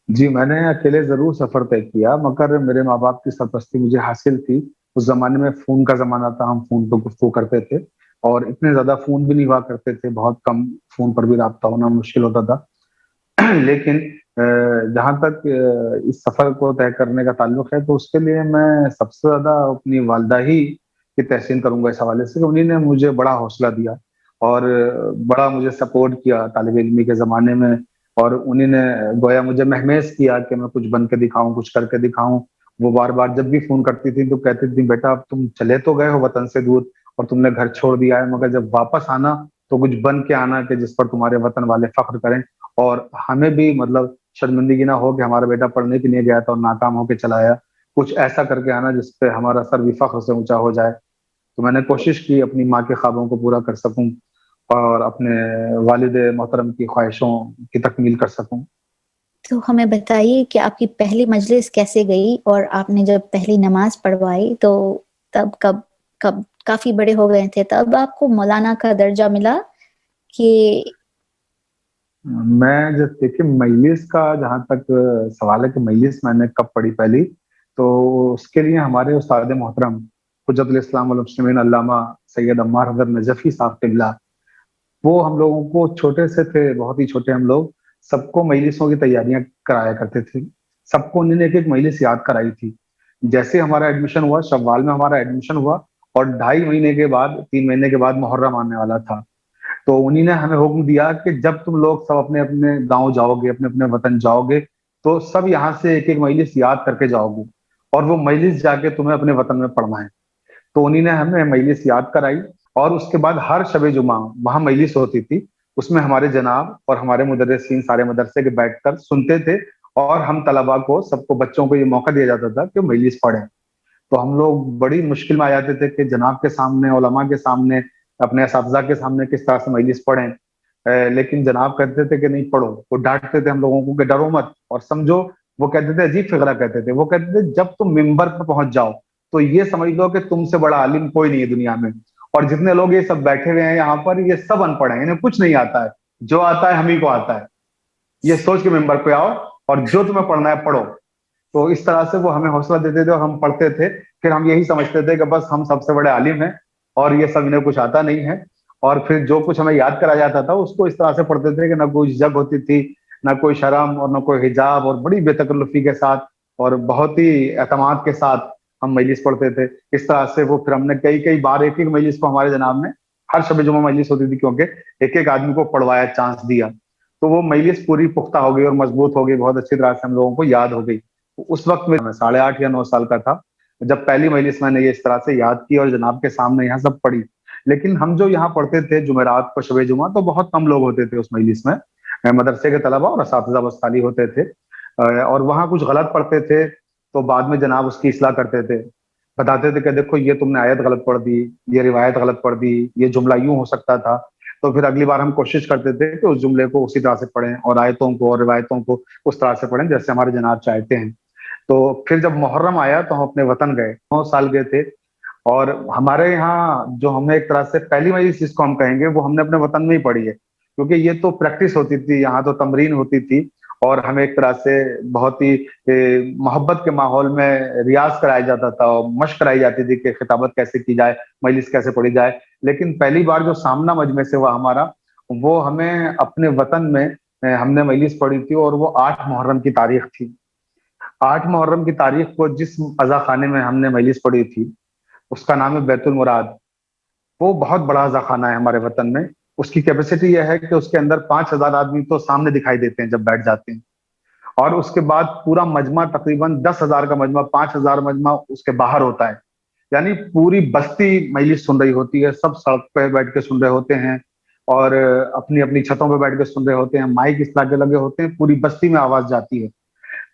جی میں نے اکیلے ضرور سفر طے کیا، مگر میرے ماں باپ کی سرپرستی مجھے حاصل تھی۔ اس زمانے میں فون کا زمانہ تھا، ہم فون پہ گفتگو کرتے تھے، اور اتنے زیادہ فون بھی نہیں ہوا کرتے تھے، بہت کم فون پر بھی رابطہ ہونا مشکل ہوتا تھا۔ لیکن جہاں تک اس سفر کو طے کرنے کا تعلق ہے، تو اس کے لیے میں سب سے زیادہ اپنی والدہ ہی کی تحسین کروں گا اس حوالے سے کہ انہیں نے مجھے بڑا حوصلہ دیا، اور بڑا مجھے سپورٹ کیا طالب علمی کے زمانے میں، اور انہیں نے گویا مجھے مہمیز کیا کہ میں کچھ بن کے دکھاؤں، کچھ کر کے دکھاؤں۔ وہ بار بار جب بھی فون کرتی تھی تو کہتی تھی بیٹا اب تم چلے تو گئے ہو وطن سے دور، اور تم نے گھر چھوڑ دیا ہے، مگر جب واپس آنا تو کچھ بن کے آنا کہ جس پر تمہارے وطن والے فخر کریں، اور ہمیں بھی مطلب شرمندگی نہ ہو کہ ہمارا بیٹا پڑھنے کے لیے گیا تھا اور ناکام ہو کے چلا آیا، کچھ ایسا کر کے آنا جس پہ ہمارا سر بھی فخر سے اونچا ہو جائے۔ تو میں نے کوشش کی اپنی ماں کے خوابوں کو پورا کر سکوں، اور اپنے والد محترم کی خواہشوں کی تکمیل کر سکوں۔ تو ہمیں بتائیے کہ آپ کی پہلی مجلس کیسے گئی، اور آپ نے جب پہلی نماز پڑھوائی تو تب کب کافی بڑے ہو گئے تھے تب آپ کو مولانا کا درجہ ملا کہ؟ میں جب دیکھیے مجلس کا جہاں تک سوال ہے کہ مجلس میں نے کب پڑھی پہلی، تو اس کے لیے ہمارے استاد محترم حجت الاسلام والمسلمین علامہ سید عمار حضرت نجفی صاحب قبلہ، وہ ہم لوگوں کو چھوٹے سے تھے، بہت ہی چھوٹے ہم لوگ، سب کو مجلسوں کی تیاریاں کرایا کرتے تھے، سب کو انہوں نے ایک ایک مجلس یاد کرائی تھی۔ جیسے ہمارا ایڈمیشن ہوا، شوال میں ہمارا ایڈمیشن ہوا، اور 2.5 مہینے کے بعد 3 مہینے کے بعد محرم آنے والا تھا، تو انہی نے ہمیں حکم دیا کہ جب تم لوگ سب اپنے اپنے گاؤں جاؤ گے، اپنے اپنے وطن جاؤ گے، تو سب یہاں سے ایک ایک مجلس یاد کر کے جاؤ گے، اور وہ مجلس جا کے تمہیں اپنے وطن میں پڑھنا ہے۔ تو انہی نے ہمیں مجلس یاد کرائی، اور اس کے بعد ہر شب جمعہ وہاں مجلس ہوتی تھی، اس میں ہمارے جناب اور ہمارے مدرسین سارے مدرسے کے بیٹھ کر سنتے تھے، اور ہم طلباء کو، سب کو، بچوں کو یہ موقع دیا جاتا تھا کہ مجلس پڑھیں۔ تو ہم لوگ بڑی مشکل میں آ جاتے تھے کہ جناب کے سامنے، علماء کے سامنے، اپنے اساتذہ کے سامنے کس طرح سے مجلس پڑھیں، لیکن جناب کہتے تھے کہ نہیں پڑھو، وہ ڈانٹتے تھے ہم لوگوں کو کہ ڈرو مت، اور سمجھو، وہ کہتے تھے عجیب فقرہ کہتے تھے، وہ کہتے تھے جب تم ممبر پر پہنچ جاؤ تو یہ سمجھ لو کہ تم سے بڑا عالم کوئی نہیں ہے دنیا میں، اور جتنے لوگ یہ سب بیٹھے ہوئے ہیں یہاں پر یہ سب ان پڑھ ہیں، انہیں کچھ نہیں آتا ہے، جو آتا ہے ہم ہی کو آتا ہے، یہ سوچ کے ممبر پہ آؤ اور جو تمہیں پڑھنا ہے پڑھو۔ تو اس طرح سے وہ ہمیں حوصلہ دیتے تھے اور ہم پڑھتے تھے، پھر ہم یہی سمجھتے تھے کہ بس ہم سب سے بڑے عالم ہیں اور یہ سب انہیں کچھ آتا نہیں ہے، اور پھر جو کچھ ہمیں یاد کرا جاتا تھا اس کو اس طرح سے پڑھتے تھے کہ نہ کوئی جھجک ہوتی تھی، نہ کوئی شرم اور نہ کوئی حجاب، اور بڑی بے تکلفی کے ساتھ اور بہت ہی اعتماد کے ساتھ ہم مجلس پڑھتے تھے. اس طرح سے وہ پھر ہم نے کئی بار ایک مجلس کو ہمارے جناب نے, ہر شب جمعہ مجلس ہوتی تھی کیونکہ ایک آدمی کو پڑھوایا, چانس دیا, تو وہ مجلس پوری پختہ ہو گئی اور مضبوط ہو گئی, بہت اچھی طرح سے ہم لوگوں کو یاد ہو گئی. اس وقت میں 8.5 یا 9 سال کا تھا جب پہلی مجلس میں نے یہ اس طرح سے یاد کی اور جناب کے سامنے یہاں سب پڑھی. لیکن ہم جو یہاں پڑھتے تھے جمعرات کو شب جمعہ, تو بہت کم لوگ ہوتے تھے اس مجلس میں, مدرسے کے طلباء اور اساتذہ بس خالی ہوتے تھے. اور وہاں کچھ غلط پڑھتے تھے تو بعد میں جناب اس کی اصلاح کرتے تھے, بتاتے تھے کہ دیکھو یہ تم نے آیت غلط پڑھ دی, یہ روایت غلط پڑھ دی, یہ جملہ یوں ہو سکتا تھا. تو پھر اگلی بار ہم کوشش کرتے تھے کہ اس جملے کو اسی طرح سے پڑھیں اور آیتوں کو اور روایتوں کو اس طرح سے پڑھیں جیسے ہمارے جناب چاہتے ہیں. تو پھر جب محرم آیا تو ہم اپنے وطن گئے, 9 سال گئے تھے, اور ہمارے یہاں جو ہمیں ایک طرح سے پہلی مجلس جس کو ہم کہیں گے وہ ہم نے اپنے وطن میں ہی پڑھی ہے, کیونکہ یہ تو پریکٹس ہوتی تھی, یہاں تو تمرین ہوتی تھی, اور ہمیں ایک طرح سے بہت ہی محبت کے ماحول میں ریاض کرایا جاتا تھا اور مشق کرائی جاتی تھی کہ خطابت کیسے کی جائے, مجلس کیسے پڑھی جائے. لیکن پہلی بار جو سامنا مجمع سے ہوا ہمارا, وہ ہمیں اپنے وطن میں ہم نے مجلس پڑھی تھی, اور وہ 8 محرم کی تاریخ تھی. 8 محرم کی تاریخ کو جس عزا خانے میں ہم نے مجلس پڑھی تھی اس کا نام ہے بیت المراد. وہ بہت بڑا عزا خانہ ہے ہمارے وطن میں. اس کی کیپیسٹی یہ ہے کہ اس کے اندر 5,000 آدمی تو سامنے دکھائی دیتے ہیں جب بیٹھ جاتے ہیں, اور اس کے بعد پورا مجمع تقریباً 10,000 کا مجمع, 5,000 مجمع اس کے باہر ہوتا ہے. یعنی پوری بستی مجلس سن رہی ہوتی ہے, سب سڑک پہ بیٹھ کے سن رہے ہوتے ہیں اور اپنی اپنی چھتوں پہ بیٹھ کے سن رہے ہوتے ہیں, مائک اس طرح کے لگے ہوتے ہیں, پوری بستی میں آواز جاتی ہے.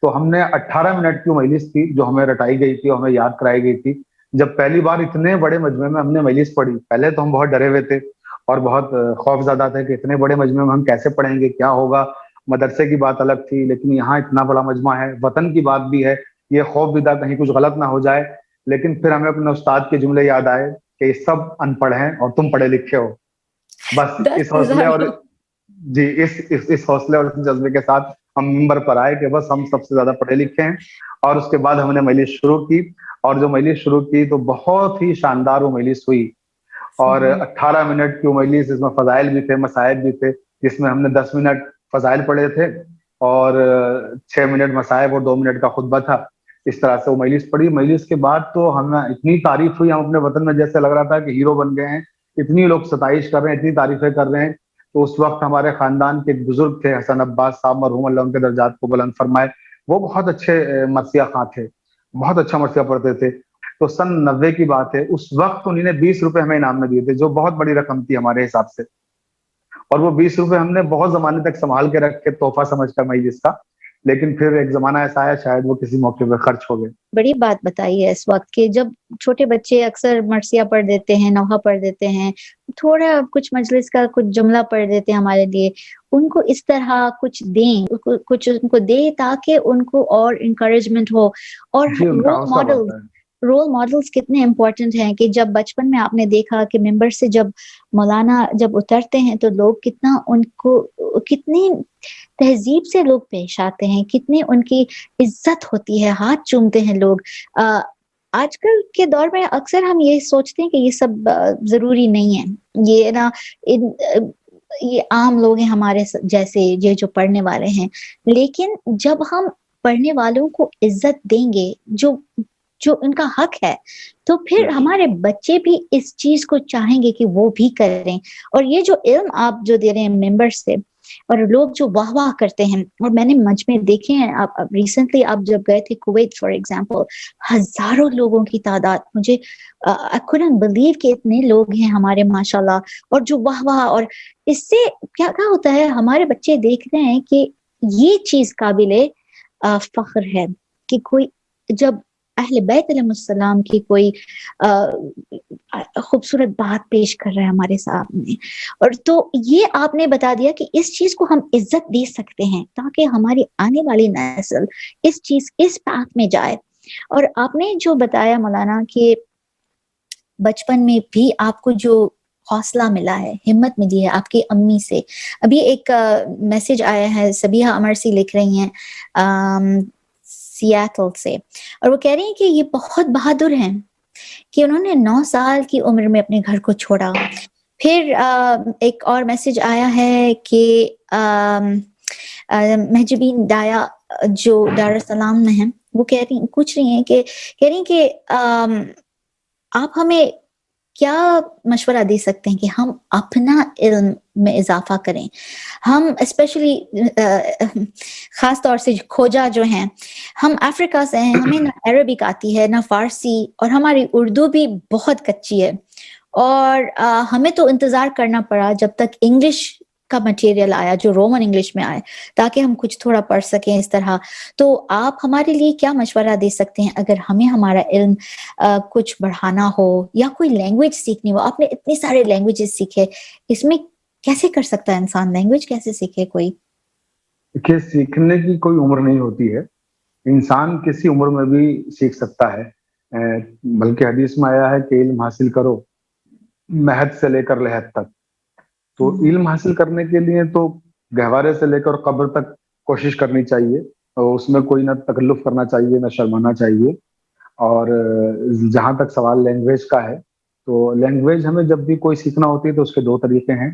تو ہم نے 18 منٹ کی مجلس تھی جو ہمیں رٹائی گئی تھی اور ہمیں یاد کرائی گئی تھی. جب پہلی بار اتنے بڑے مجمع میں ہم نے مجلس پڑھی, پہلے تو ہم بہت ڈرے ہوئے تھے اور بہت خوف زدہ تھے کہ اتنے بڑے مجمع میں ہم کیسے پڑھیں گے, کیا ہوگا. مدرسے کی بات الگ تھی, لیکن یہاں اتنا بڑا مجمع ہے, وطن کی بات بھی ہے, یہ خوف بھی تھا کہیں کچھ غلط نہ ہو جائے. لیکن پھر ہمیں اپنے استاد کے جملے یاد آئے کہ یہ سب ان پڑھ ہیں اور تم پڑھے لکھے ہو. بس اس حوصلے 10,000 اور جی اس حوصلے اور اس جذبے کے ساتھ ہم ممبر پر آئے کہ بس ہم سب سے زیادہ پڑھے لکھے ہیں. اور اس کے بعد ہم نے مجلس شروع کی, اور جو مجلس شروع کی تو بہت ہی شاندار وہ مجلس ہوئی. اور 18 منٹ کی وہ مجلس, جس میں فضائل بھی تھے, مسائل بھی تھے, جس میں ہم نے 10 منٹ فضائل پڑھے تھے اور 6 منٹ مسائب اور 2 منٹ کا خطبہ تھا. اس طرح سے وہ مجلس پڑھی. مجلس کے بعد تو ہمیں اتنی تعریف ہوئی, ہم اپنے وطن میں جیسے لگ رہا تھا کہ ہیرو بن گئے ہیں, اتنی لوگ ستائش کر رہے ہیں, اتنی تعریفیں کر رہے ہیں. تو اس وقت ہمارے خاندان کے ایک بزرگ تھے, حسن عباس صاحب مرحوم, اللہ ان کے درجات کو بلند فرمائے, وہ بہت اچھے مرثیہ خواں تھے, بہت اچھا مرثیہ پڑھتے تھے. تو سن 90 کی بات ہے, اس وقت انہوں نے 20 روپے ہمیں انعام میں دیے تھے, جو بہت بڑی رقم تھی ہمارے حساب سے. اور وہ 20 روپے ہم نے بہت زمانے تک سنبھال کے رکھے, تحفہ سمجھ کر مجلس کا. لیکن پھر ایک زمانہ ایسا آیا, شاید وہ کسی موقع پہ خرچ ہو گئے. بڑی بات بتائی ہے اس وقت کہ جب چھوٹے بچے اکثر مرثیہ پڑھ دیتے ہیں, نوحہ پڑھ دیتے ہیں, تھوڑا کچھ مجلس کا کچھ جملہ پڑھ دیتے ہیں ہمارے لیے, ان کو اس طرح کچھ دیں, کچھ ان کو دے تاکہ ان کو اور انکریجمنٹ ہو. اور جی ان کا حوصلہ بڑھتا ہے. رول ماڈلز کتنے امپورٹنٹ ہیں کہ جب بچپن میں آپ نے دیکھا کہ ممبر سے جب مولانا جب اترتے ہیں تو لوگ کتنا ان کو, کتنی تہذیب سے لوگ پیش آتے ہیں, کتنی ان کی عزت ہوتی ہے, ہاتھ چومتے ہیں لوگ. آج کل کے دور میں اکثر ہم یہ سوچتے ہیں کہ یہ سب ضروری نہیں ہے, یہ نا یہ عام لوگ ہیں ہمارے جیسے, یہ جو پڑھنے والے ہیں. لیکن جب ہم پڑھنے والوں کو عزت دیں گے جو ان کا حق ہے, تو پھر ہمارے بچے بھی اس چیز کو چاہیں گے کہ وہ بھی کریں. اور یہ جو علم آپ جو دے رہے ہیں ممبر سے, اور لوگ جو واہ واہ کرتے ہیں, اور میں نے مجمع دیکھے ہیں, آپ ریسنٹلی آپ جب گئے تھے کویت فار ایگزامپل, ہزاروں لوگوں کی تعداد, مجھے I couldn't believe کہ اتنے لوگ ہیں ہمارے ماشاءاللہ, اور جو واہ واہ. اور اس سے کیا ہوتا ہے, ہمارے بچے دیکھ رہے ہیں کہ یہ چیز قابل فخر ہے کہ کوئی جب اہل بیت علیہ السلام کی کوئی خوبصورت بات پیش کر رہا ہے ہمارے سامنے. اور تو یہ آپ نے بتا دیا کہ اس چیز کو ہم عزت دے سکتے ہیں تاکہ ہماری آنے والی نسل اس پاتھ میں جائے. اور آپ نے جو بتایا مولانا کہ بچپن میں بھی آپ کو جو حوصلہ ملا ہے, ہمت ملی ہے آپ کی امی سے. ابھی ایک میسج آیا ہے, سبیحہ امرسی لکھ رہی ہیں سیاتل سے, اور وہ کہہ رہی ہیں کہ یہ بہت بہادر ہیں کہ انہوں نے 9 سال کی عمر میں اپنے گھر کو چھوڑا. پھر ایک اور میسج آیا ہے کہ محجبین ڈایا جو دار السلام میں ہیں, وہ پوچھ رہی ہیں کہ کہہ رہی ہیں کہ آپ ہمیں کیا مشورہ دے سکتے ہیں کہ ہم اپنا علم میں اضافہ کریں. ہم اسپیشلی خاص طور سے کھوجا جو ہیں، ہم افریقہ سے ہیں، ہمیں نہ عربک آتی ہے نہ فارسی، اور ہماری اردو بھی بہت کچی ہے، اور ہمیں تو انتظار کرنا پڑا جب تک انگلش کا مٹیریل آیا جو رومن انگلش میں آئے، تاکہ ہم کچھ تھوڑا پڑھ سکیں اس طرح. تو آپ ہمارے لیے کیا مشورہ دے سکتے ہیں اگر ہمیں ہمارا علم کچھ بڑھانا ہو یا کوئی لینگویج سیکھنی ہو؟ آپ نے اتنے سارے لینگویجز سیکھے، اس میں کیسے کر سکتا ہے انسان؟ لینگویج کیسے سیکھے کوئی؟ کہ سیکھنے کی کوئی عمر نہیں ہوتی ہے، انسان کسی عمر میں بھی سیکھ سکتا ہے. بلکہ حدیث میں آیا ہے کہ علم حاصل کرو مہد سے لے کر لحد تک. تو علم حاصل کرنے کے لیے تو گہوارے سے لے کر قبر تک کوشش کرنی چاہیے، اور اس میں کوئی نہ تکلف کرنا چاہیے نہ شرمانا چاہیے. اور جہاں تک سوال لینگویج کا ہے، تو لینگویج ہمیں جب بھی کوئی سیکھنا ہوتی ہے تو اس کے دو طریقے ہیں.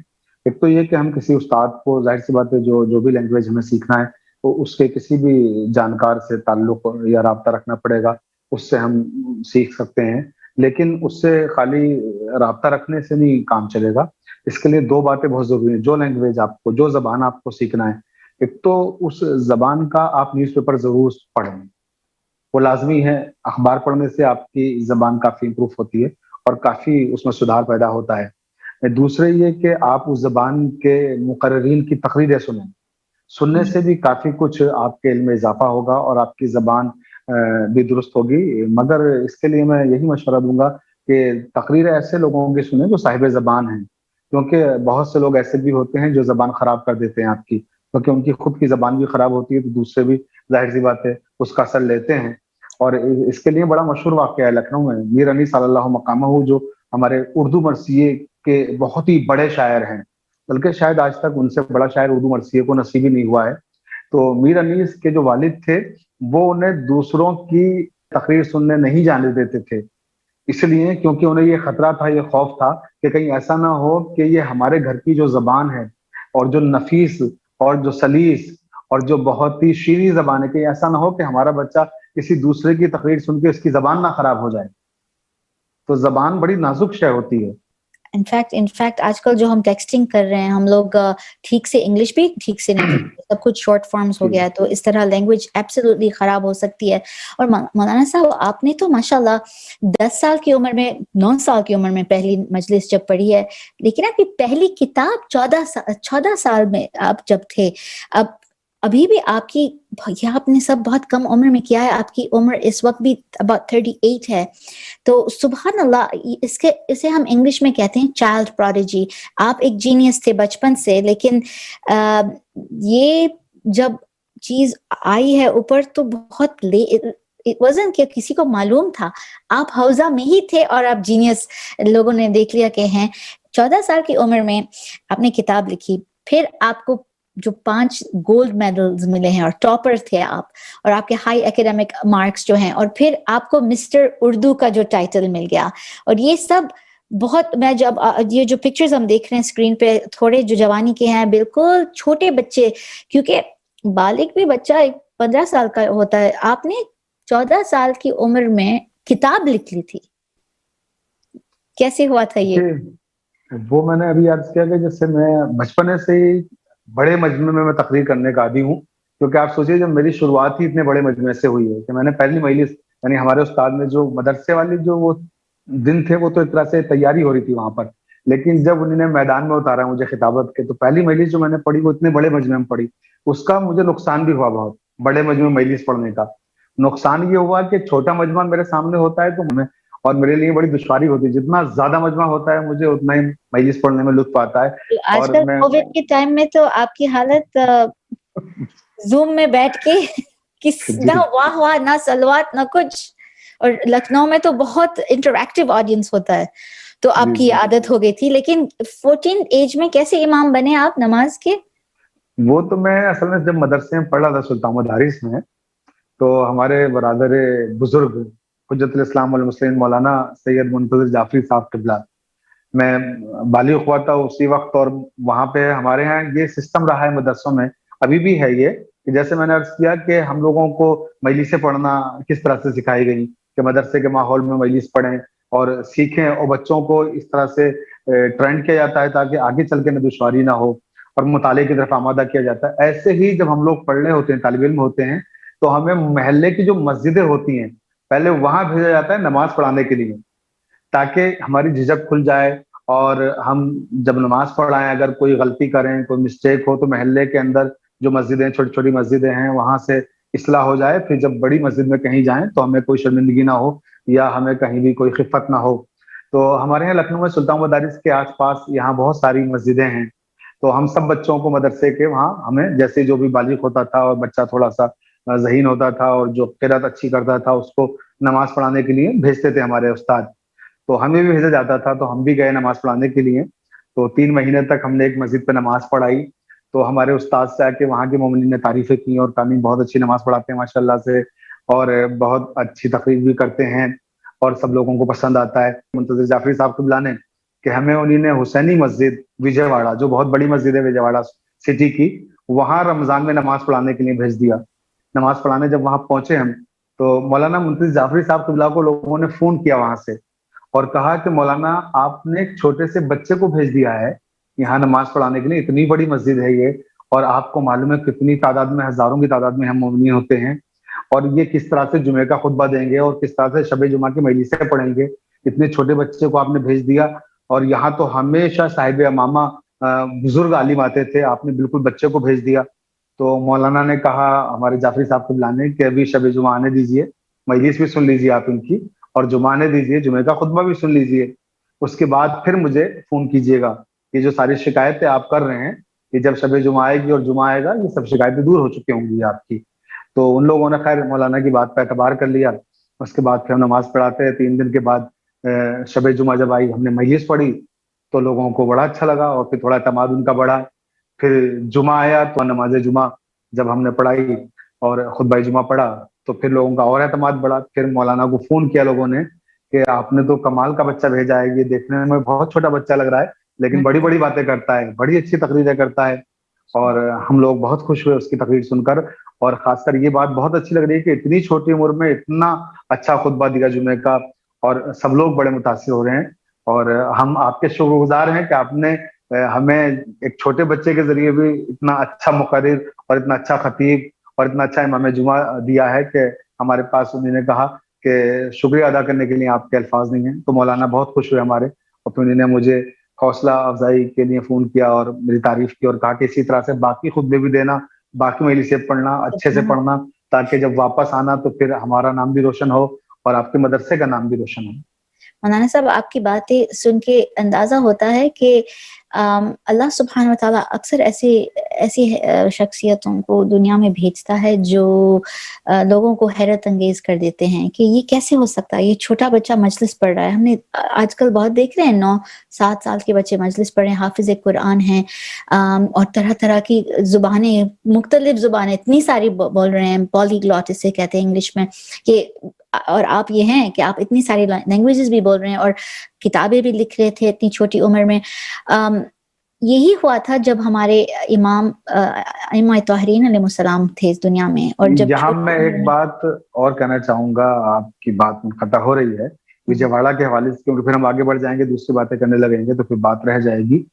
ایک تو یہ کہ ہم کسی استاد کو، ظاہر سی بات ہے جو بھی لینگویج ہمیں سیکھنا ہے تو اس کے کسی بھی جانکار سے تعلق یا رابطہ رکھنا پڑے گا، اس سے ہم سیکھ سکتے ہیں. لیکن اس سے خالی رابطہ رکھنے سے نہیں کام چلے گا. اس کے لیے دو باتیں بہت ضروری ہیں. جو لینگویج آپ کو، جو زبان آپ کو سیکھنا ہے، ایک تو اس زبان کا آپ نیوز پیپر ضرور پڑھیں، وہ لازمی ہے. اخبار پڑھنے سے آپ کی زبان کافی امپروو ہوتی ہے اور کافی اس میں سدھار پیدا ہوتا ہے. دوسرے یہ کہ آپ اس زبان کے مقررین کی تقریریں سننے سے بھی کافی کچھ آپ کے علم میں اضافہ ہوگا اور آپ کی زبان بھی درست ہوگی. مگر اس کے لیے میں یہی مشورہ دوں گا کہ تقریریں ایسے لوگوں کی سنیں جو صاحب زبان ہیں، کیونکہ بہت سے لوگ ایسے بھی ہوتے ہیں جو زبان خراب کر دیتے ہیں آپ کی، کیونکہ ان کی خود کی زبان بھی خراب ہوتی ہے تو دوسرے بھی ظاہر سی بات ہے اس کا اثر لیتے ہیں. اور اس کے لیے بڑا مشہور واقعہ ہے لکھنؤ میں، میر انی صلی اللہ مقامہ، جو ہمارے اردو مرثیے کے بہت ہی بڑے شاعر ہیں، بلکہ شاید آج تک ان سے بڑا شاعر اردو مرثیے کو نصیب ہی نہیں ہوا ہے. تو میر انیس کے جو والد تھے وہ انہیں دوسروں کی تقریر سننے نہیں جانے دیتے تھے، اس لیے کیونکہ انہیں یہ خطرہ تھا، یہ خوف تھا کہ کہیں ایسا نہ ہو کہ یہ ہمارے گھر کی جو زبان ہے اور جو نفیس اور جو سلیس اور جو بہت ہی شیریں زبان ہے، کہ ایسا نہ ہو کہ ہمارا بچہ کسی دوسرے کی تقریر سن کے اس کی زبان نہ خراب ہو جائے. تو زبان بڑی نازک شے ہوتی ہے. انفیکٹ آج کل جو ہم ٹیکسٹنگ کر رہے ہیں، ہم لوگ ٹھیک سے انگلش بھی ٹھیک سے نہیں کرتے، سب کچھ شارٹ فارمز ہو گیا ہے، تو اس طرح لینگویج ایبسولوٹلی خراب ہو سکتی ہے. اور مولانا صاحب، آپ نے تو ماشاءاللہ 10 سال کی عمر میں، 9 سال کی عمر میں پہلی مجلس جب پڑھی ہے، لیکن آپ کی پہلی کتاب 14 سال میں آپ جب تھے. ابھی بھی آپ کی، یہ آپ نے سب بہت کم عمر میں کیا ہے، آپ کی عمر اس وقت بھی about 38 ہے. تو سبحان اللہ، اسے ہم انگلش میں کہتے ہیں چائلڈ پروڈیجی. آپ ایک جینیس تھے بچپن سے، لیکن یہ جب چیز آئی ہے اوپر تو بہت وزن کہ کسی کو معلوم تھا. آپ حوزہ میں ہی تھے اور آپ جینیس، لوگوں نے دیکھ لیا کہ ہیں. 14 سال کی عمر میں آپ نے کتاب لکھی، پھر آپ کو جو 5 گولڈ میڈلز ملے ہیں اور ٹاپر تھے آپ، اور آپ کے ہائی ایکیڈیمک مارکس جو ہیں، اور پھر آپ کو مسٹر اردو کا جو ٹائٹل مل گیا. اور یہ سب بہت، میں جب یہ جو پکچرز ہم دیکھ رہے ہیں اسکرین پہ، تھوڑے جو جوانی کے ہیں، بالکل چھوٹے بچے، کیونکہ بالغ بھی بچہ 15 سال کا ہوتا ہے. آپ نے 14 سال کی عمر میں کتاب لکھ لی تھی، کیسے ہوا تھا یہ؟ وہ میں نے ابھی عرض کیا کہ جیسے میں بچپنے سے ہی بڑے مجموعے میں تقریر کرنے کا عادی ہوں. کیونکہ آپ سوچیے جب میری شروعات ہی اتنے بڑے مجموعے سے ہوئی ہے کہ میں نے پہلی مجلس، یعنی ہمارے استاد نے جو مدرسے والی جو وہ دن تھے، وہ تو ایک طرح سے تیاری ہو رہی تھی وہاں پر، لیکن جب انہوں نے میدان میں اتارا مجھے خطابت کے، تو پہلی مجلس جو میں نے پڑھی وہ اتنے بڑے مجموعے میں پڑھی. اس کا مجھے نقصان بھی ہوا بہت، بڑے مجموعے میں مجلس پڑھنے کا. نقصان یہ ہوا کہ چھوٹا مجموعہ میرے سامنے ہوتا ہے تو میں، اور میرے لیے بڑی دشواری ہوتی ہے، جتنا زیادہ مجموعہ ہوتا ہے مجھے اتنا ہی مجلس پڑھنے میں لطف آتا ہے. آج اور کل میں کووڈ کے ٹائم میں تو آپ کی حالت زوم میں بیٹھ کے نہ واہ واہ، نہ سلوات، نہ کچھ. اور لکھنؤ میں تو بہت انٹریکٹیو آڈینس ہوتا ہے، تو آپ کی عادت ہو گئی تھی. لیکن 14 ایج میں کیسے امام بنے آپ نماز کے؟ وہ تو میں اصل میں جب مدرسے میں پڑھ رہا تھا سلطان مدارس میں، تو ہمارے برادر بزرگ حجت الاسلام والمسلمین مولانا سید منتظر جعفری صاحب قبلہ، میں بالغ ہوا تھا اسی وقت. اور وہاں پہ ہمارے یہاں یہ سسٹم رہا ہے مدرسوں میں، ابھی بھی ہے یہ، کہ جیسے میں نے عرض کیا کہ ہم لوگوں کو مجلسیں پڑھنا کس طرح سے سکھائی گئی کہ مدرسے کے ماحول میں مجلس پڑھیں اور سیکھیں، اور بچوں کو اس طرح سے ٹرینڈ کیا جاتا ہے تاکہ آگے چل کے نہ دشواری نہ ہو اور مطالعے کی طرف آمادہ کیا جاتا ہے. ایسے ہی جب ہم لوگ پڑھنے ہوتے ہیں، طالب علم ہوتے ہیں، تو ہمیں محلے کی جو مسجدیں ہوتی ہیں پہلے وہاں بھیجا جاتا ہے نماز پڑھانے کے لیے، تاکہ ہماری جھجک کھل جائے اور ہم جب نماز پڑھائیں اگر کوئی غلطی کریں، کوئی مسٹیک ہو، تو محلے کے اندر جو مسجدیں، چھوٹی چھوٹی مسجدیں ہیں، وہاں سے اصلاح ہو جائے. پھر جب بڑی مسجد میں کہیں جائیں تو ہمیں کوئی شرمندگی نہ ہو یا ہمیں کہیں بھی کوئی خفت نہ ہو. تو ہمارے یہاں لکھنؤ میں سلطان مدارس کے آس پاس یہاں بہت ساری مسجدیں ہیں، تو ہم سب بچوں کو مدرسے کے وہاں ہمیں جیسے جو بھی بالغ ہوتا تھا اور بچہ تھوڑا سا ذہین ہوتا تھا اور جو قرات اچھی کرتا تھا اس کو نماز پڑھانے کے لیے بھیجتے تھے ہمارے استاد. تو ہمیں بھی بھیجا جاتا تھا، تو ہم بھی گئے نماز پڑھانے کے لیے. تو 3 مہینے تک ہم نے ایک مسجد پہ نماز پڑھائی. تو ہمارے استاد سے آ کے وہاں کے مومنین نے تعریفیں کی اور کہا بہت اچھی نماز پڑھاتے ہیں ماشاء اللہ سے، اور بہت اچھی تقریر بھی کرتے ہیں اور سب لوگوں کو پسند آتا ہے. منتظر جعفری صاحب کو بلانے کہ ہمیں انہوں نے حسینی مسجد وجے واڑہ، جو بہت بڑی مسجد ہے وجے واڑہ سٹی کی، وہاں رمضان میں نماز پڑھانے کے لیے بھیج دیا. نماز پڑھانے جب وہاں پہنچے ہم، تو مولانا منتظر جعفری صاحب قبلہ کو لوگوں نے فون کیا وہاں سے اور کہا کہ مولانا آپ نے ایک چھوٹے سے بچے کو بھیج دیا ہے یہاں نماز پڑھانے کے لیے، اتنی بڑی مسجد ہے یہ، اور آپ کو معلوم ہے کتنی تعداد میں، ہزاروں کی تعداد میں ہم مومنین ہوتے ہیں، اور یہ کس طرح سے جمعے کا خطبہ دیں گے اور کس طرح سے شب جمعہ کی مجلسیں پڑھیں گے. اتنے چھوٹے بچے کو آپ نے بھیج دیا، اور یہاں تو ہمیشہ صاحب امامہ بزرگ عالم آتے تھے، آپ نے بالکل بچے کو بھیج دیا. تو مولانا نے کہا ہمارے جعفری صاحب کو بلانے کہ ابھی شب جمعہ آنے دیجیے، مجلس بھی سن لیجیے آپ ان کی، اور جمعہ آنے دیجیے، جمعے کا خطبہ بھی سن لیجیے، اس کے بعد پھر مجھے فون کیجیے گا. یہ جو ساری شکایتیں آپ کر رہے ہیں کہ جب شب جمعہ آئے گی اور جمعہ آئے گا یہ سب شکایتیں دور ہو چکی ہوں گی آپ کی. تو ان لوگوں نے خیر مولانا کی بات پہ اعتبار کر لیا. اس کے بعد پھر ہم نماز پڑھاتے ہیں. 3 دن کے بعد شب جمعہ جب آئی، ہم نے مجلس پڑھی تو لوگوں کو بڑا اچھا لگا اور پھر تھوڑا اعتماد ان کا بڑھا. پھر جمعہ آیا تو نماز جمعہ جب ہم نے پڑھائی اور خطبہ جمعہ پڑھا تو پھر لوگوں کا اور اعتماد بڑھا. پھر مولانا کو فون کیا لوگوں نے کہ آپ نے تو کمال کا بچہ بھیجا ہے، یہ دیکھنے میں بہت چھوٹا بچہ لگ رہا ہے لیکن بڑی بڑی باتیں کرتا ہے، بڑی اچھی تقریریں کرتا ہے. اور ہم لوگ بہت خوش ہوئے اس کی تقریر سن کر، اور خاص کر یہ بات بہت اچھی لگ رہی ہے کہ اتنی چھوٹی عمر میں اتنا اچھا خطبہ دیا جمعے کا، اور سب لوگ بڑے متاثر ہو رہے ہیں. اور ہم آپ کے شکر گزار ہیں کہ آپ نے ہمیں ایک چھوٹے بچے کے ذریعے بھی اتنا اچھا مقرر اور اتنا اچھا خطیب اور اتنا اچھا امام جمعہ دیا ہے کہ ہمارے پاس انہوں نے کہا کہ شکریہ ادا کرنے کے لیے آپ کے الفاظ نہیں ہیں. تو مولانا بہت خوش ہوئے ہمارے، اور پھر انہوں نے مجھے حوصلہ افزائی کے لیے فون کیا اور میری تعریف کی اور کہا کہ اسی طرح سے باقی خطبے بھی دینا، باقی مجلسیں پڑھنا، اچھے سے پڑھنا، تاکہ جب واپس آنا تو پھر ہمارا نام بھی روشن ہو اور آپ کے مدرسے کا نام بھی روشن ہو. مولانا صاحب آپ کی باتیں سن کے اندازہ ہوتا ہے کہ اللہ سبحانہ وتعالیٰ اکثر ایسی شخصیتوں کو دنیا میں بھیجتا ہے جو لوگوں کو حیرت انگیز کر دیتے ہیں کہ یہ کیسے ہو سکتا ہے، یہ چھوٹا بچہ مجلس پڑھ رہا ہے. ہم نے آج کل بہت دیکھ رہے ہیں 9-7 سال کے بچے مجلس پڑھ رہے ہیں، حافظ قرآن ہیں، اور طرح طرح کی زبانیں، مختلف زبانیں اتنی ساری بول رہے ہیں، پالی گلاٹ اسے کہتے ہیں انگلش میں. کہ اور آپ یہ ہیں کہ آپ اتنی ساری لینگویجز بھی بول رہے ہیں اور کتابیں بھی لکھ رہے تھے اتنی چھوٹی عمر میں. یہی ہوا تھا جب ہمارے امام ائمہ طاہرین علیہ السلام تھے اس دنیا میں. اور جب یہاں میں ایک بات اور کہنا چاہوں گا، آپ کی بات منقطع ہو رہی ہے وجے واڑہ کے حوالے سے، کیونکہ پھر ہم آگے بڑھ جائیں گے، دوسری باتیں کرنے لگیں گے تو پھر بات رہ جائے گی.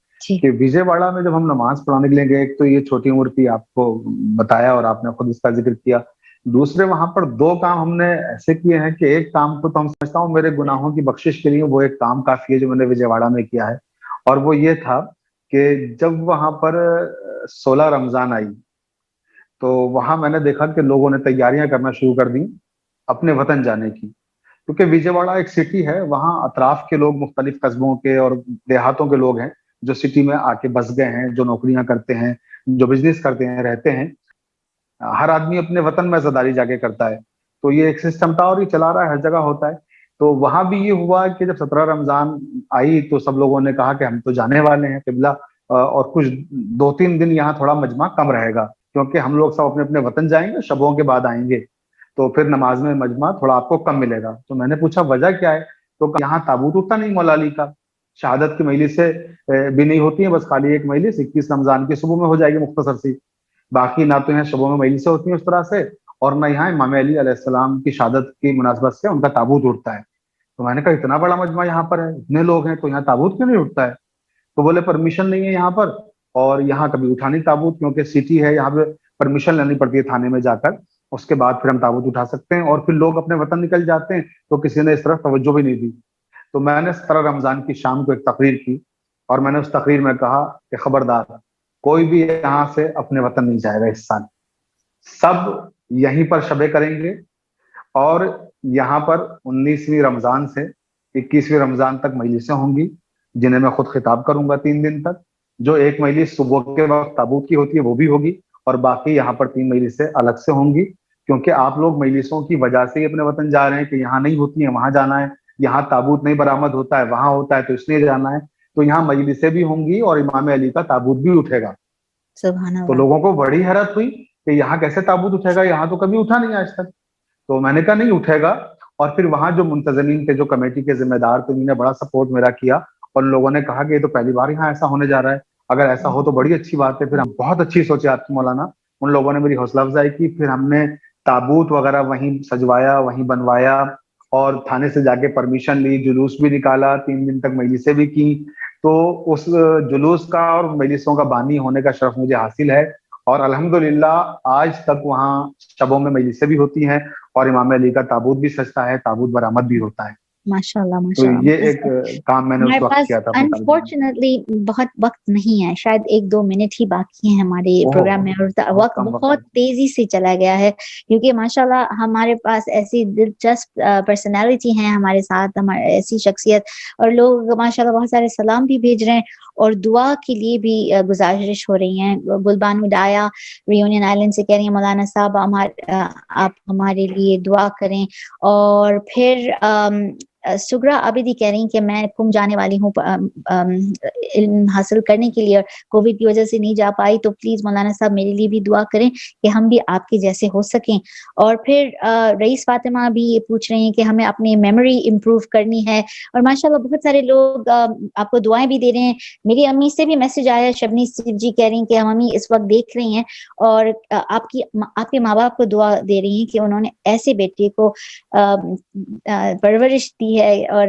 کہ وجے واڑہ میں جب ہم نماز پڑھانے کے لیے گئے، ایک تو یہ چھوٹی عمر کی آپ کو بتایا اور آپ نے خود اس کا ذکر کیا. دوسرے وہاں پر 2 کام ہم نے ایسے کیے ہیں کہ ایک کام کو تو ہم سمجھتا ہوں میرے گناہوں کی بخشش کے لیے وہ ایک کام کافی ہے جو میں نے وجے واڑہ میں کیا ہے، اور وہ یہ تھا کہ جب وہاں پر 16 رمضان آئی تو وہاں میں نے دیکھا کہ لوگوں نے تیاریاں کرنا شروع کر دیں اپنے وطن جانے کی. کیونکہ وجے واڑہ ایک سٹی ہے، وہاں اطراف کے لوگ مختلف قصبوں کے اور دیہاتوں کے لوگ ہیں جو سٹی میں آ کے بس گئے ہیں، جو نوکریاں کرتے ہیں، جو بزنس کرتے ہیں، رہتے ہیں. ہر آدمی اپنے وطن میں عزاداری جا کے کرتا ہے. تو یہ ایک سسٹم تھا اور یہ چلا رہا ہے، ہر جگہ ہوتا ہے. تو وہاں بھی یہ ہوا کہ جب 17 رمضان آئی تو سب لوگوں نے کہا کہ ہم تو جانے والے ہیں قبلہ، اور کچھ 2-3 دن یہاں تھوڑا مجمع کم رہے گا کیونکہ ہم لوگ سب اپنے اپنے وطن جائیں گے، شبوں کے بعد آئیں گے، تو پھر نماز میں مجمع تھوڑا آپ کو کم ملے گا. تو میں نے پوچھا وجہ کیا ہے؟ تو یہاں تابوت اٹھتا نہیں مولا علی کا، شہادت کی مجلس سے بھی نہیں ہوتی ہیں، بس خالی ایک مجلس 21 رمضان کی صبح میں ہو جائے گی مختصر سی، باقی نہ تو یہاں شبوں میں مجلسیں ہوتی ہیں اس طرح سے، اور نہ یہاں امام علی علیہ السلام کی شہادت کی مناسبت سے ان کا تابوت اٹھتا ہے. تو میں نے کہا اتنا بڑا مجمع یہاں پر ہے، اتنے لوگ ہیں، تو یہاں تابوت کیوں نہیں اٹھتا ہے؟ تو بولے پرمیشن نہیں ہے یہاں پر، اور یہاں کبھی اٹھا نہیں تابوت، کیونکہ سٹی ہے یہاں پہ پرمیشن لینی پڑتی ہے تھانے میں جا کر، اس کے بعد پھر ہم تابوت اٹھا سکتے ہیں. اور پھر لوگ اپنے وطن نکل جاتے ہیں، تو کسی نے اس طرف توجہ بھی نہیں دی. تو میں نے 17 رمضان کی شام کو ایک تقریر کی، اور میں نے اس تقریر میں کہا کہ خبردار کوئی بھی یہاں سے اپنے وطن نہیں جائے گا اس سال، سب یہیں پر شبیں کریں گے. اور یہاں پر 19ویں رمضان سے 21ویں رمضان تک مجلسیں ہوں گی، جنہیں میں خود خطاب کروں گا 3 دن تک. جو ایک مجلس صبح کے وقت تابوت کی ہوتی ہے وہ بھی ہوگی، اور باقی یہاں پر 3 مجلسیں الگ سے ہوں گی. کیونکہ آپ لوگ مجلسوں کی وجہ سے ہی اپنے وطن جا رہے ہیں کہ یہاں نہیں ہوتی ہیں وہاں جانا ہے، یہاں تابوت نہیں برآمد ہوتا ہے وہاں ہوتا ہے تو اس لیے جانا ہے. تو یہاں مجلسیں بھی ہوں گی اور امام علی کا تابوت بھی اٹھے گا. سبحان تو اللہ. لوگوں کو بڑی حیرت ہوئی کہ یہاں کیسے تابوت اٹھے گا، یہاں تو کبھی اٹھا نہیں آج تک. تو میں نے کہا نہیں اٹھے گا. اور پھر وہاں جو منتظمین کے، جو کمیٹی کے ذمہ دار تھے، انہوں نے بڑا سپورٹ میرا کیا، اور لوگوں نے کہا کہ یہ تو پہلی بار یہاں ایسا ہونے جا رہا ہے، اگر ایسا ہو تو بڑی اچھی بات ہے. پھر ہم بہت اچھی سوچے آپ کی مولانا، ان لوگوں نے میری حوصلہ افزائی کی. پھر ہم نے تابوت وغیرہ وہیں سجوایا، وہیں بنوایا، اور تھانے سے جا کے پرمیشن لی، جلوس بھی نکالا، 3 دن تک مجلسیں بھی کی. تو اس جلوس کا اور مجلسوں کا بانی ہونے کا شرف مجھے حاصل ہے. اور الحمدللہ آج تک وہاں شبوں میں مجلسیں بھی ہوتی ہیں، اور امام علی کا تابوت بھی سجتا ہے، تابوت برآمد بھی ہوتا ہے. ماشاء اللہ تو ماشاء یہ اللہ. ایک کام میں نے اس ہمارے وقت پاس کیا تھا اپنے طالب علم. انفارچونیٹلی بہت وقت نہیں ہے، شاید 1-2 منٹ ہی باقی ہیں ہمارے پروگرام میں، اور بہت وقت کم وقت بہت ہے. تیزی سے چلا گیا ہے. کیونکہ ماشاءاللہ ہمارے پاس ایسی دلچسپ پرسنالٹی ہیں ہمارے ساتھ، ہمارے ایسی شخصیت، اور لوگ ماشاءاللہ بہت سارے سلام بھی بھیج رہے ہیں، اور دعا کے لیے بھی گزارش ہو رہی ہیں. گلبانو ڈایا ریونین آئلینڈ سے کہہ رہی ہیں مولانا صاحب آپ ہمارے لیے دعا کریں. اور پھر سگرا عابدی کہہ رہی ہیں کہ میں کم جانے والی ہوں علم حاصل کرنے کے لیے، اور کووڈ کی وجہ سے نہیں جا پائی، تو پلیز مولانا صاحب میرے لیے بھی دعا کریں کہ ہم بھی آپ کے جیسے ہو سکیں. اور پھر رئیس فاطمہ بھی یہ پوچھ رہی ہیں کہ ہمیں اپنی میموری امپروو کرنی ہے، اور ماشاءاللہ بہت سارے لوگ آپ کو دعائیں بھی دے رہے ہیں. میری امی سے بھی میسج آیا، شبنی جی کہہ رہی ہیں کہ ہم امی اس وقت دیکھ رہی ہیں، اور آپ کے ماں باپ کو دعا دے رہی ہیں کہ انہوں نے ایسے بیٹے کو پرورش دی ہے، اور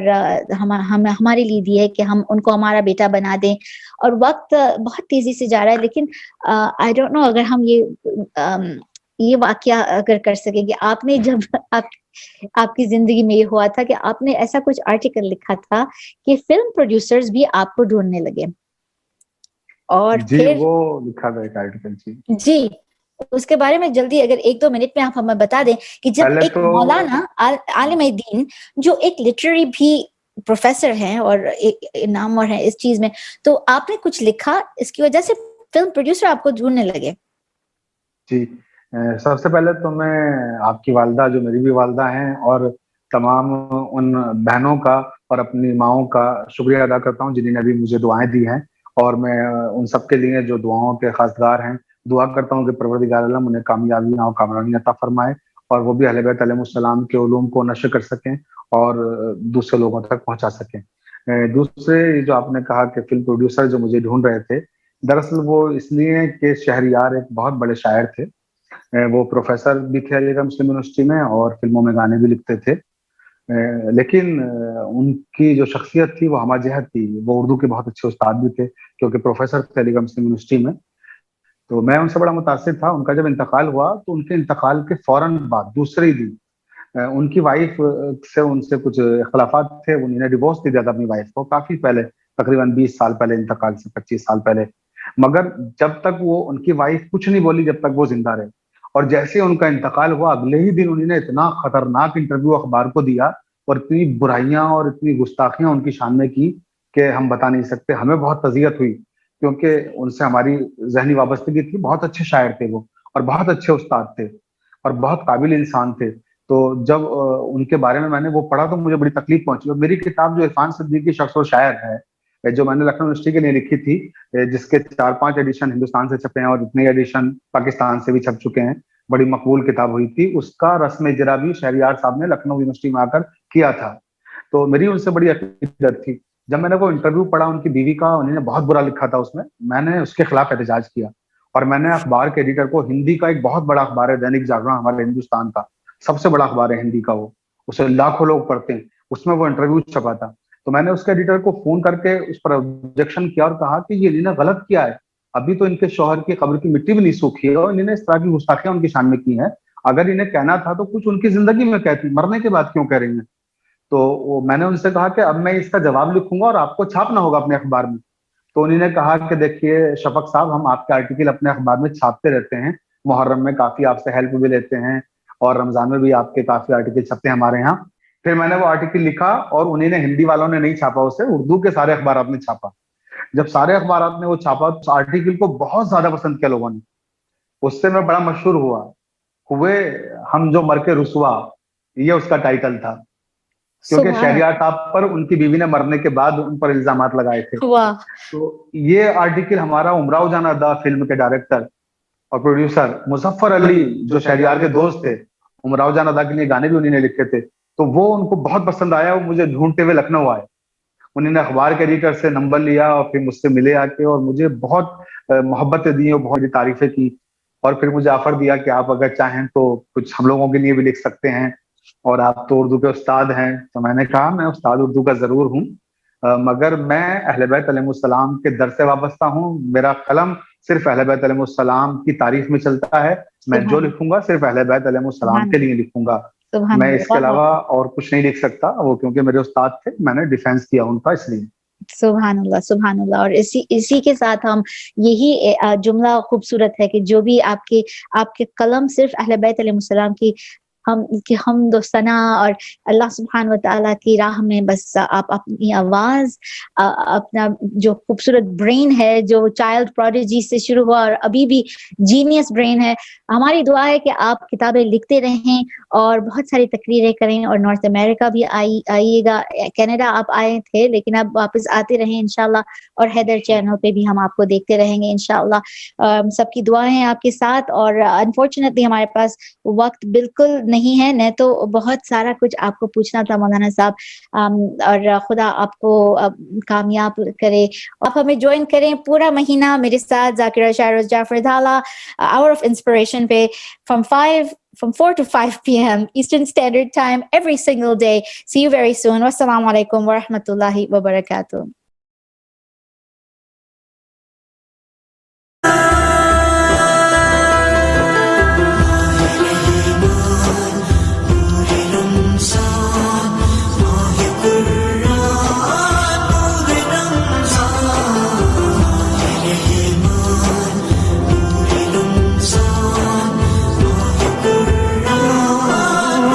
ہمارے لیے دی ہے کہ ہم ان کو ہمارا بیٹا بنا دیں. اور وقت بہت تیزی سے جا رہا ہے، لیکن آئی ڈونٹ نو اگر ہم یہ واقعہ اگر کر سکیں کہ آپ نے جب آپ کی زندگی میں یہ ہوا تھا کہ آپ نے ایسا کچھ آرٹیکل لکھا تھا کہ فلم پروڈیوسرز بھی آپ کو ڈھونڈنے لگے، اور جی پھر وہ لکھا تھا ایک آرٹیکل. جی اس کے بارے میں جلدی اگر 1-2 منٹ میں آپ ہمیں بتا دیں کہ جب پہلے ایک تو مولانا عالم دین جو ایک لٹریری بھی پروفیسر ہیں اور ایک نامور ہیں اس چیز میں، تو آپ نے کچھ لکھا، اس کی وجہ سے فلم پروڈیوسر آپ کو ڈھونڈنے لگے. جی سب سے پہلے تو میں آپ کی والدہ، جو میری بھی والدہ ہیں، اور تمام ان بہنوں کا اور اپنی ماؤں کا شکریہ ادا کرتا ہوں جنہوں نے ابھی مجھے دعائیں دی ہیں. اور میں ان سب کے لیے جو دعاؤں کے خاصگار ہیں دعا کرتا ہوں کہ پروردگار عالم انہیں کامیابیاں اور کامرانی عطا فرمائے، اور وہ بھی اہل بیت علیہ السلام کے علوم کو نشر کر سکیں اور دوسرے لوگوں تک پہنچا سکیں. دوسرے جو آپ نے کہا کہ فلم پروڈیوسر جو مجھے ڈھونڈ رہے تھے، دراصل وہ اس لیے کہ شہریار ایک بہت بڑے شاعر تھے. وہ پروفیسر بھی تھے علی گڑھ مسلم یونیورسٹی میں، اور فلموں میں گانے بھی لکھتے تھے. لیکن ان کی جو شخصیت تھی وہ ہمہ جہت تھی. وہ اردو کے بہت اچھے استاد بھی تھے کیونکہ پروفیسر تھے علی گڑھ مسلم یونیورسٹی میں. تو میں ان سے بڑا متاثر تھا. ان کا جب انتقال ہوا تو ان کے انتقال کے فوراً بعد دوسرے دن ان کی وائف سے ان سے کچھ اختلافات تھے. انہوں نے ڈیورس دے دیا تھا اپنی وائف کو کافی پہلے، تقریباً 20 سال پہلے انتقال سے، 25 سال پہلے. مگر جب تک وہ ان کی وائف کچھ نہیں بولی جب تک وہ زندہ رہے. اور جیسے ان کا انتقال ہوا اگلے ہی دن انہوں نے اتنا خطرناک انٹرویو اخبار کو دیا اور اتنی برائیاں اور اتنی گستاخیاں ان کی شان میں کی کہ ہم بتا نہیں سکتے. ہمیں بہت اذیت ہوئی کیونکہ ان سے ہماری ذہنی وابستگی تھی. بہت اچھے شاعر تھے وہ، اور بہت اچھے استاد تھے، اور بہت قابل انسان تھے. تو جب ان کے بارے میں نے وہ پڑھا تو مجھے بڑی تکلیف پہنچی. اور میری کتاب جو عرفان صدیقی شخص و شاعر ہے، جو میں نے لکھنؤ یونیورسٹی کے لیے لکھی تھی، جس کے 4-5 ایڈیشن ہندوستان سے چھپے ہیں اور اتنے ایڈیشن پاکستان سے بھی چھپ چکے ہیں، بڑی مقبول کتاب ہوئی تھی. اس کا رسم اجرا بھی شہریار صاحب نے لکھنؤ یونیورسٹی میں آ کر کیا تھا. تو میری ان سے بڑی عقیدت تھی. جب میں نے وہ انٹرویو پڑھا ان کی بیوی کا، انہوں نے بہت برا لکھا تھا اس میں نے اس کے خلاف احتجاج کیا. اور میں نے اخبار کے ایڈیٹر کو, ہندی کا ایک بہت بڑا اخبار ہے دینک جاگرن ہمارے ہندوستان کا, سب سے بڑا اخبار ہے ہندی کا, وہ اسے لاکھوں لوگ پڑھتے ہیں, اس میں وہ انٹرویو چھپا تھا. تو میں نے اس کے ایڈیٹر کو فون کر کے اس پر آبجیکشن کیا اور کہا کہ یہ انہوں نے غلط کیا ہے, ابھی تو ان کے شوہر کی قبر کی مٹی بھی نہیں سوکھی ہے اور انہوں نے اس طرح کی گستاخیاں ان کی شان میں کی ہیں, اگر انہیں کہنا تھا تو کچھ ان کی زندگی میں کہتی, مرنے کے بعد کیوں کہہ رہی ہیں. تو میں نے ان سے کہا کہ اب میں اس کا جواب لکھوں گا اور آپ کو چھاپنا ہوگا اپنے اخبار میں. تو انہوں نے کہا کہ دیکھیے شفق صاحب, ہم آپ کے آرٹیکل اپنے اخبار میں چھاپتے رہتے ہیں, محرم میں کافی آپ سے ہیلپ بھی لیتے ہیں اور رمضان میں بھی آپ کے کافی آرٹیکل چھپتے ہیں ہمارے یہاں. پھر میں نے وہ آرٹیکل لکھا اور انہوں نے, ہندی والوں نے نہیں چھاپا اسے, اردو کے سارے اخبارات نے چھاپا. جب سارے اخبارات نے وہ چھاپا تو آرٹیکل کو بہت زیادہ پسند کیا لوگوں نے, اس سے میں بڑا مشہور ہوا. ہوئے ہم جو مر کے رسوا, یہ اس کا ٹائٹل تھا, کیونکہ شہریار صاحب پر ان کی بیوی نے مرنے کے بعد ان پر الزامات لگائے تھے. تو یہ آرٹیکل ہمارا امراؤ جان ادا فلم کے ڈائریکٹر اور پروڈیوسر مظفر علی, جو شہریار کے دوست تھے, امراؤ جان ادا کے لیے گانے بھی انہوں نے لکھے تھے, تو وہ ان کو بہت پسند آیا. وہ مجھے ڈھونڈتے ہوئے لکھنؤ آئے, انہوں نے اخبار کے ایڈیٹر سے نمبر لیا اور پھر مجھ سے ملے آ کے, اور مجھے بہت محبتیں دی اور بہت تعریفیں کی, اور پھر مجھے آفر دیا کہ آپ اگر چاہیں تو کچھ ہم لوگوں کے لیے بھی لکھ سکتے ہیں, اور آپ تو اردو کے استاد ہیں. تو میں نے کہا میں استاد اردو کا ضرور ہوں, مگر میں اہل بیت علیہ السلام کے در سے وابستہ ہوں. میرا قلم صرف اہل بیت علیہ السلام کی تعریف میں چلتا ہے. میں جو لکھوں گا صرف اہل بیت علیہ السلام کے لیے لکھوں گا, میں اس کے علاوہ اور کچھ نہیں لکھ سکتا. وہ کیونکہ میرے استاد تھے, میں نے ڈیفینس کیا ان کا, اس لیے. سبحان اللہ, سبحان اللہ. اور اسی کے ساتھ ہم یہی جملہ خوبصورت ہے کہ جو بھی آپ کے قلم صرف اہل بیت علیہ السلام کی حمد و ثنا اور اللہ سبحانہ و تعالیٰ کی راہ میں بس آپ اپنی آواز, اپنا جو خوبصورت برین ہے جو چائلڈ پروڈیجی سے شروع ہوا اور ابھی بھی جینیس برین ہے, ہماری دعا ہے کہ آپ کتابیں لکھتے رہیں اور بہت ساری تقریریں کریں, اور نارتھ امریکہ بھی آئیے گا. کینیڈا آپ آئے تھے لیکن اب واپس آتے رہیں انشاءاللہ, اور حیدر چینل پہ بھی ہم آپ کو دیکھتے رہیں گے انشاءاللہ. سب کی دعائیں ہیں آپ کے ساتھ, اور انفارچونیٹلی ہمارے پاس وقت بالکل نہیں ہے, نہیں تو بہت سارا کچھ آپ کو پوچھنا تھا مولانا صاحب. اور خدا آپ کو کامیاب کرے. آپ ہمیں جوائن کریں پورا مہینہ میرے ساتھ ذاکرہ شاہروز جعفر دھالا آور آف انسپریشن پہ from 4 to 5 p.m. Eastern Standard Time every single day. See you very soon. Wassalamu alaikum wa rahmatullahi wa barakatuh.